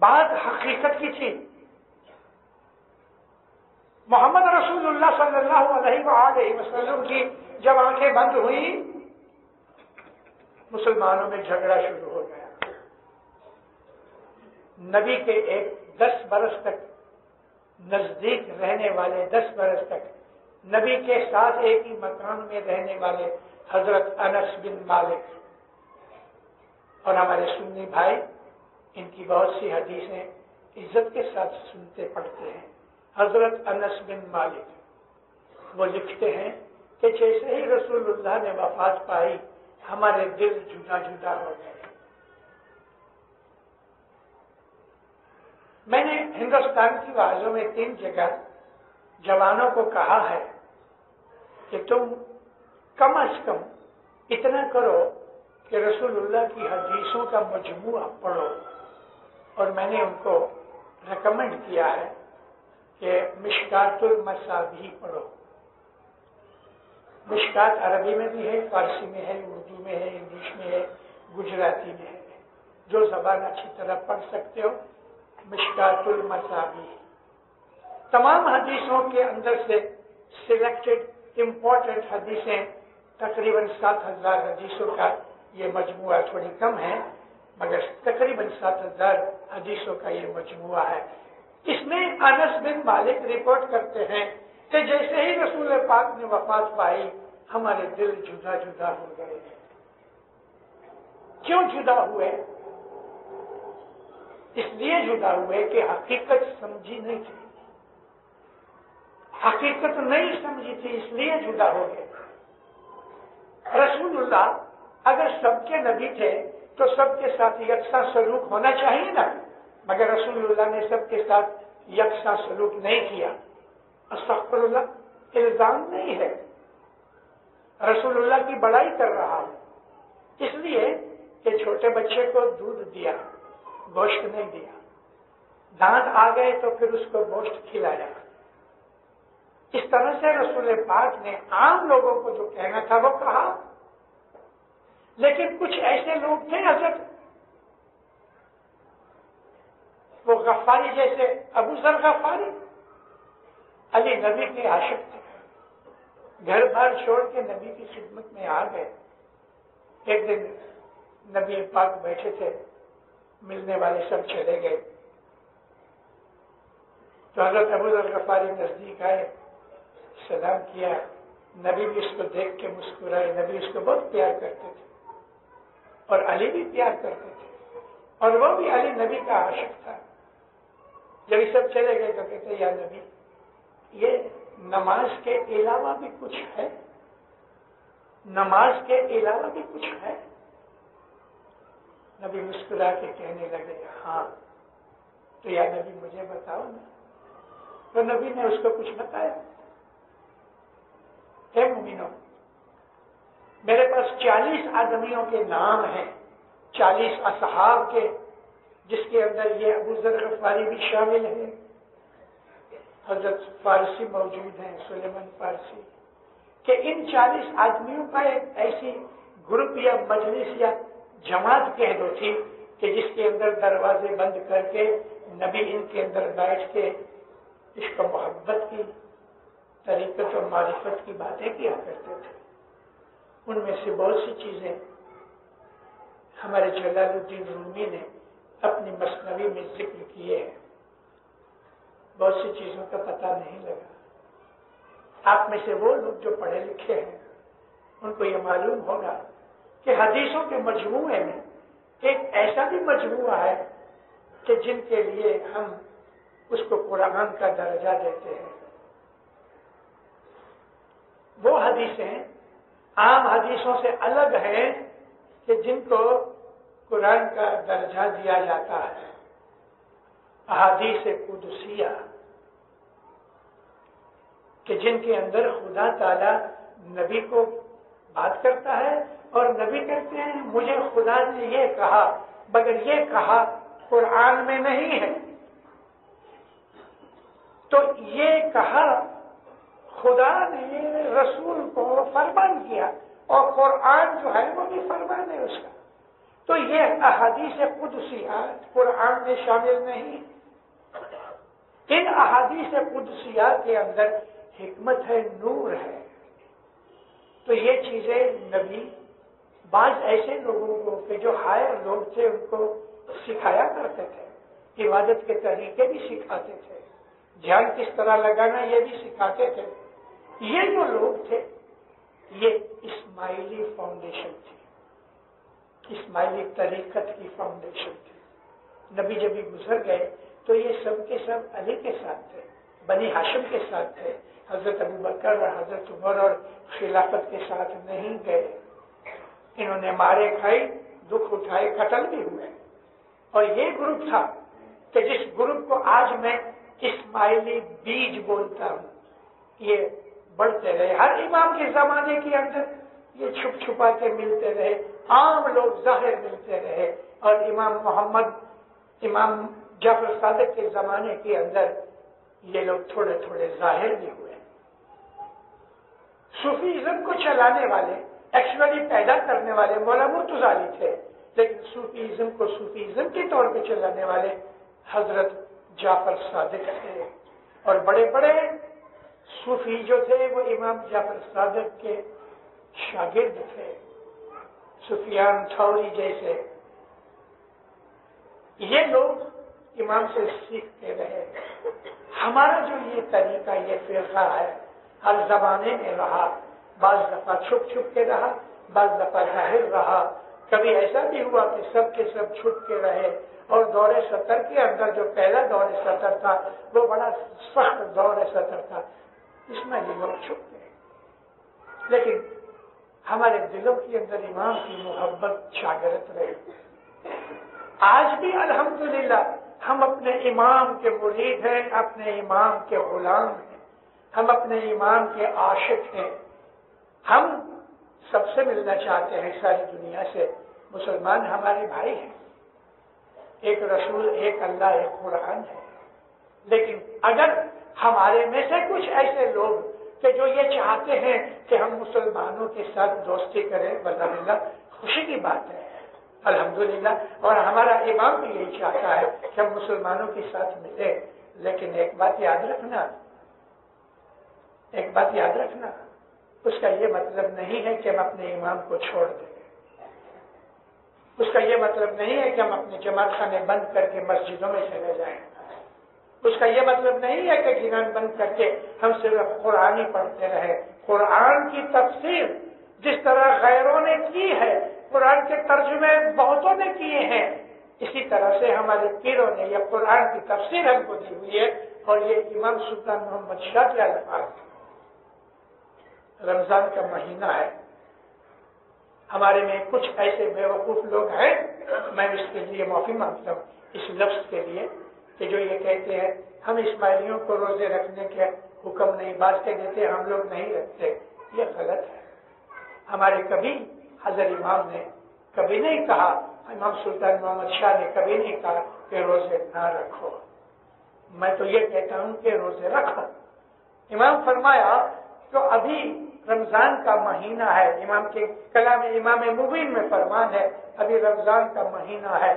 بات حقیقت کی تھی. محمد رسول اللہ صلی اللہ علیہ وآلہ وسلم کی جب آنکھیں بند ہوئی، مسلمانوں میں جھگڑا شروع ہو گیا۔ نبی کے 10 برس تک نزدیک رہنے والے، 10 برس تک نبی کے ساتھ ایک ہی مکان میں رہنے والے حضرت انس بن مالک، اور ہمارے سنی بھائی ان کی بہت سی حدیثیں عزت کے ساتھ سنتے پڑھتے ہیں۔ حضرت انس بن مالک وہ لکھتے ہیں کہ جیسے ہی رسول اللہ نے وفات پائی، ہمارے دل جدا جدا ہو گئے۔ میں نے ہندوستان کی وعظوں میں 3 جگہ جوانوں کو کہا ہے کہ تم کم از کم اتنا کرو کہ رسول اللہ کی حدیثوں کا مجموعہ پڑھو، اور میں نے ان کو ریکمینڈ کیا ہے کہ مشکات المصابیح پڑھو۔ مشکات عربی میں بھی ہے، فارسی میں ہے، اردو میں ہے، انگلش میں ہے، گجراتی میں ہے، جو زبان اچھی طرح پڑھ سکتے ہو۔ مشکات المصابیح تمام حدیثوں کے اندر سے سلیکٹڈ امپورٹنٹ حدیثیں، تقریباً 7000 حدیثوں کا یہ مجموعہ، تھوڑی کم ہے مگر تقریباً 7000 حدیثوں کا یہ مجموعہ ہے۔ اس میں انس بن مالک رپورٹ کرتے ہیں کہ جیسے ہی رسول پاک نے وفات پائی، ہمارے دل جدا جدا ہو گئے۔ کیوں جدا ہوئے؟ اس لیے جدا ہوئے کہ حقیقت سمجھی نہیں تھی، حقیقت نہیں سمجھی تھی، اس لیے جدا ہو گئے۔ رسول اللہ اگر سب کے نبی تھے تو سب کے ساتھ یکساں سلوک ہونا چاہیے نا، مگر رسول اللہ نے سب کے ساتھ یکساں سلوک نہیں کیا۔ استغفر اللہ، الزام نہیں ہے، رسول اللہ کی بڑائی کر رہا ہوں، اس لیے کہ چھوٹے بچے کو دودھ دیا، گوشت نہیں دیا، دانت آ گئے تو پھر اس کو گوشت کھلایا۔ اس طرح سے رسول پاک نے عام لوگوں کو جو کہنا تھا وہ کہا، لیکن کچھ ایسے لوگ تھے حضرت، وہ غفاری جیسے ابو ذر غفاری، علی نبی کے عاشق تھے، گھر بار چھوڑ کے نبی کی خدمت میں آ گئے۔ ایک دن نبی پاک بیٹھے تھے، ملنے والے سب چلے گئے تو حضرت ابو ذر غفاری نزدیک آئے، سلام کیا، نبی بھی اس کو دیکھ کے مسکرائے۔ نبی اس کو بہت پیار کرتے تھے اور علی بھی پیار کرتے تھے، اور وہ بھی علی نبی کا عاشق تھا۔ جب یہ سب چلے گئے تو کہتے یا نبی، یہ نماز کے علاوہ بھی کچھ ہے؟ نماز کے علاوہ بھی کچھ ہے؟ نبی مسکرا کے کہنے لگے ہاں۔ تو یا نبی مجھے بتاؤ نا۔ تو نبی نے اس کو کچھ بتایا، اے مومنو، میرے پاس 40 آدمیوں کے نام ہیں، 40 اصحاب کے، جس کے اندر یہ ابو ذر غفاری بھی شامل ہیں، حضرت فارسی موجود ہیں، سلیمان فارسی، کہ ان 40 آدمیوں کا ایک ایسی گروپ یا مجلس یا جماعت کہہ دو تھی کہ جس کے اندر دروازے بند کر کے نبی ان کے اندر بیٹھ کے عشق و محبت کی، طریقت اور معرفت کی باتیں کیا کرتے تھے۔ ان میں سے بہت سی چیزیں ہمارے جلال الدین رومی نے اپنی مثنوی میں ذکر کیے ہیں، بہت سی چیزوں کا پتہ نہیں لگا۔ آپ میں سے وہ لوگ جو پڑھے لکھے ہیں ان کو یہ معلوم ہوگا کہ حدیثوں کے مجموعے میں ایک ایسا بھی مجموعہ ہے کہ جن کے لیے ہم اس کو قرآن کا درجہ دیتے ہیں۔ وہ حدیثیں عام حدیثوں سے الگ ہیں کہ جن کو قرآن کا درجہ دیا جاتا ہے۔ احادیث قدسیہ کہ جن کے اندر خدا تعالی نبی کو بات کرتا ہے اور نبی کہتے ہیں مجھے خدا نے یہ کہا، مگر یہ کہا قرآن میں نہیں ہے۔ تو یہ کہا خدا نے رسول کو فرمان کیا، اور قرآن جو ہے وہ بھی فرمان ہے اس کا۔ تو یہ احادیث قدسیات قرآن میں شامل نہیں۔ ان احادیث قدسیہ کے اندر حکمت ہے، نور ہے. تو یہ چیزیں نبی بعض ایسے لوگوں کو کہ جو ہائر لوگ تھے ان کو سکھایا کرتے تھے، عبادت کے طریقے بھی سکھاتے تھے، دھیان کس طرح لگانا یہ بھی سکھاتے تھے. یہ جو لوگ تھے یہ اسماعیلی فاؤنڈیشن تھی، اسماعیلی طریقت کی فاؤنڈیشن تھی. نبی جب گزر گئے تو یہ سب کے سب علی کے ساتھ تھے، بنی ہاشم کے ساتھ تھے. حضرت ابوبکر اور حضرت عمر اور خلافت کے ساتھ نہیں گئے. انہوں نے مارے کھائے، دکھ اٹھائے، قتل بھی ہوئے. اور یہ گروپ تھا کہ جس گروپ کو آج میں اسماعیلی بیج بولتا ہوں، یہ بڑھتے رہے. ہر امام کے زمانے کے اندر یہ چھپ چھپا کے ملتے رہے، عام لوگ ظاہر ملتے رہے. اور امام جعفر صادق کے زمانے کے اندر یہ لوگ تھوڑے تھوڑے ظاہر بھی ہوئے. صوفیزم کو چلانے والے، ایکچولی پیدا کرنے والے مولا مرتضی علی تھے، لیکن صوفیزم کو صوفیزم کے طور پہ چلانے والے حضرت جعفر صادق تھے. اور بڑے بڑے صوفی جو تھے وہ امام جعفر صادق کے شاگرد تھے، سفیان تھوری جیسے. یہ لوگ امام سے سیکھتے رہے. ہمارا جو یہ طریقہ، یہ فرقہ ہے، ہر زمانے میں رہا. بعض دفعہ چھپ چھپ کے رہا، بعض دفعہ ظاہر رہا. کبھی ایسا بھی ہوا کہ سب کے سب چھپ کے رہے. اور دور 70 کے اندر جو پہلا دور 70 تھا وہ بڑا سخت دور 70 تھا، اس میں یہ لوگ چھپ گئے. لیکن ہمارے دلوں کے اندر امام کی محبت شاگرد رہی. آج بھی الحمدللہ ہم اپنے امام کے مرید ہیں، اپنے امام کے غلام ہیں، ہم اپنے امام کے عاشق ہیں. ہم سب سے ملنا چاہتے ہیں، ساری دنیا سے. مسلمان ہمارے بھائی ہیں، ایک رسول، ایک اللہ، ایک قرآن ہے. لیکن اگر ہمارے میں سے کچھ ایسے لوگ کہ جو یہ چاہتے ہیں کہ ہم مسلمانوں کے ساتھ دوستی کریں، والحمدللہ خوشی کی بات ہے، الحمدللہ. اور ہمارا امام بھی یہی چاہتا ہے کہ ہم مسلمانوں کے ساتھ ملیں. لیکن ایک بات یاد رکھنا، اس کا یہ مطلب نہیں ہے کہ ہم اپنے امام کو چھوڑ دیں. اس کا یہ مطلب نہیں ہے کہ ہم اپنے جماعت خانے بند کر کے مسجدوں میں چلے جائیں. اس کا یہ مطلب نہیں ہے کہ گنان بند کر کے ہم صرف قرآن ہی پڑھتے رہے. قرآن کی تفسیر جس طرح غیروں نے کی ہے، قرآن کے ترجمے بہتوں نے کیے ہیں، اسی طرح سے ہمارے پیروں نے یہ قرآن کی تفسیر ہم کو دی ہوئی ہے. اور یہ امام سلطان محمد شاہ کے الفاظ. رمضان کا مہینہ ہے، ہمارے میں کچھ ایسے بیوقوف لوگ ہیں، میں اس کے لیے معافی مانگتا ہوں اس لفظ کے لیے، کہ جو یہ کہتے ہیں ہم اسماعیلیوں کو روزے رکھنے کے حکم نہیں، باز کے دیتے ہم لوگ نہیں رکھتے. یہ غلط ہے. ہمارے کبھی حضرت امام نے کبھی نہیں کہا، امام سلطان محمد شاہ نے کبھی نہیں کہا کہ روزے نہ رکھو. میں تو یہ کہتا ہوں کہ روزے رکھو. امام فرمایا تو ابھی رمضان کا مہینہ ہے. امام کے کلام امام مبین میں فرمان ہے ابھی رمضان کا مہینہ ہے.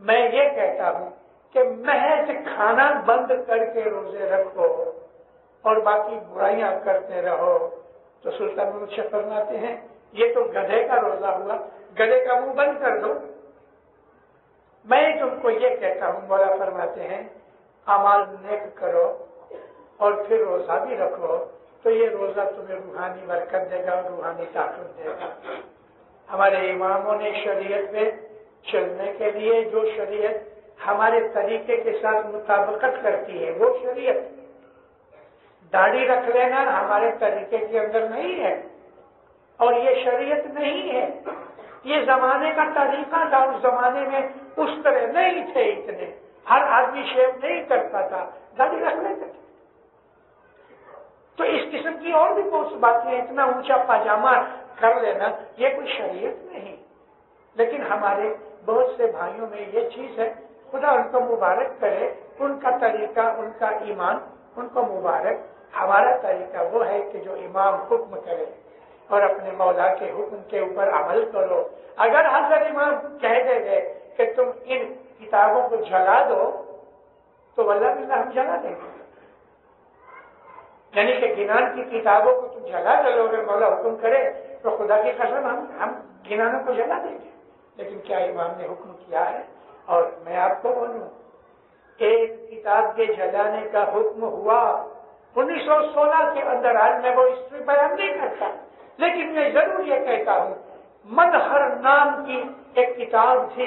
میں یہ کہتا ہوں کہ محض کھانا بند کر کے روزے رکھو اور باقی برائیاں کرتے رہو. تو سلطان محمد شاہ فرماتے ہیں یہ تو گدھے کا روزہ ہوا، گدھے کا منہ بند کر دو. میں تم کو یہ کہتا ہوں، مولا فرماتے ہیں اعمال نیک کرو اور پھر روزہ بھی رکھو، تو یہ روزہ تمہیں روحانی برکت دے گا اور روحانی طاقت دے گا. ہمارے اماموں نے شریعت پہ چلنے کے لیے جو شریعت ہمارے طریقے کے ساتھ مطابقت کرتی ہے وہ شریعت. داڑھی رکھ لینا ہمارے طریقے کے اندر نہیں ہے اور یہ شریعت نہیں ہے. یہ زمانے کا طریقہ تھا. اس زمانے میں اس طرح نہیں تھے اتنے، ہر آدمی شیو نہیں کرتا تھا، داڑھی رکھ لیتے تھے. تو اس قسم کی اور بھی بہت سی باتیں، اتنا اونچا پاجامہ کر لینا یہ کوئی شریعت نہیں. لیکن ہمارے بہت سے بھائیوں میں یہ چیز ہے، خدا ان کو مبارک کرے، ان کا طریقہ، ان کا ایمان ان کو مبارک. ہمارا طریقہ وہ ہے کہ جو امام حکم کرے اور اپنے مولا کے حکم کے اوپر عمل کرو. اگر حضرت امام کہہ دے گئے کہ تم ان کتابوں کو جلا دو تو واللہ باللہ ہم جلا دیں گے. یعنی کہ گنان کی کتابوں کو تم جلا ڈالو، اگر مولا حکم کرے تو خدا کی قسم ہم گنانوں کو جلا دیں گے. لیکن کیا امام نے حکم کیا ہے؟ اور میں آپ کو بولوں، ایک کتاب کے جلانے کا حکم ہوا 1916 کے اندر. آج میں وہ ہسٹری بیان نہیں کرتا، لیکن میں ضرور یہ کہتا ہوں، مظہر نام کی ایک کتاب تھی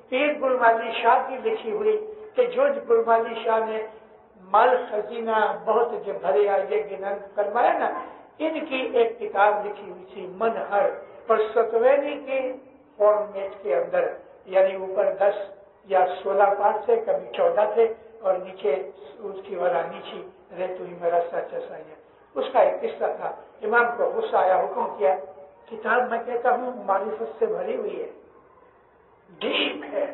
پیر گلمالی شاہ کی لکھی ہوئی، کہ جو گلمالی شاہ نے مال خزینہ بہت جو بھرے آئے گنن فرمایا نا، ان کی ایک کتاب لکھی ہوئی تھی منہر، اور ستوینی کے فارمیٹ کے اندر، یعنی اوپر 10 یا 16 پارٹ تھے، کبھی 14 تھے، اور نیچے اس کی ورانی تھی ریتو ہی میرا سچ سائیں. اس کا ایک قصہ تھا. امام کو غصہ آیا، حکم کیا. کتاب میں کہتا ہوں معرفت سے بھری ہوئی ہے، ڈیپ ہے،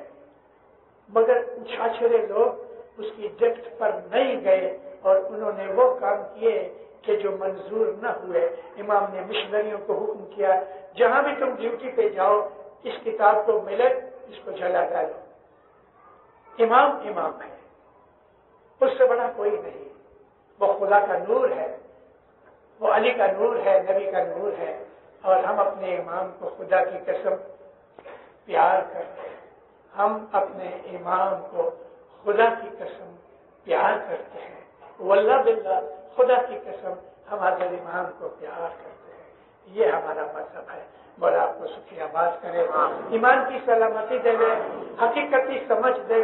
مگر چھاچھرے لوگ اس کی ڈیپتھ پر نہیں گئے اور انہوں نے وہ کام کیے کہ جو منظور نہ ہوئے. امام نے مشنریوں کو حکم کیا، جہاں بھی تم ڈیوٹی پہ جاؤ اس کتاب کو ملے اس کو جلا ڈالو. امام ہے، اس سے بڑا کوئی نہیں. وہ خدا کا نور ہے، وہ علی کا نور ہے، نبی کا نور ہے. اور ہم اپنے امام کو خدا کی قسم پیار کرتے ہیں. ہم اپنے امام کو خدا کی قسم پیار کرتے ہیں. واللہ باللہ خدا کی قسم ہم حضرت امام کو پیار کرتے ہیں. یہ ہمارا مذہب ہے. مولا آپ کو سکھی آباد کرے، ایمان کی سلامتی دے، حقیقتی سمجھ دے،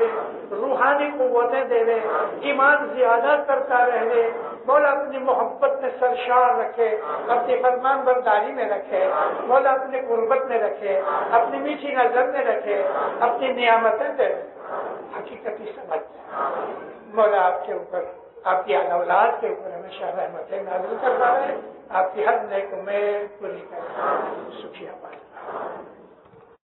روحانی قوتیں دے، ایمان زیادہ کرتا رہے. مولا اپنی محبت میں سرشار رکھے، اپنی فرمان برداری میں رکھے، مولا اپنی قربت میں رکھے، اپنی میٹھی نظر میں رکھے، اپنی نعمتیں دے. حقیقتی سمجھ مولا آپ کے اوپر، آپ کی اولاد کے اوپر ہمیشہ رحمتیں نازل کرتا رہے. آپ کی ہر نیک امید پوری کرے. شکریہ.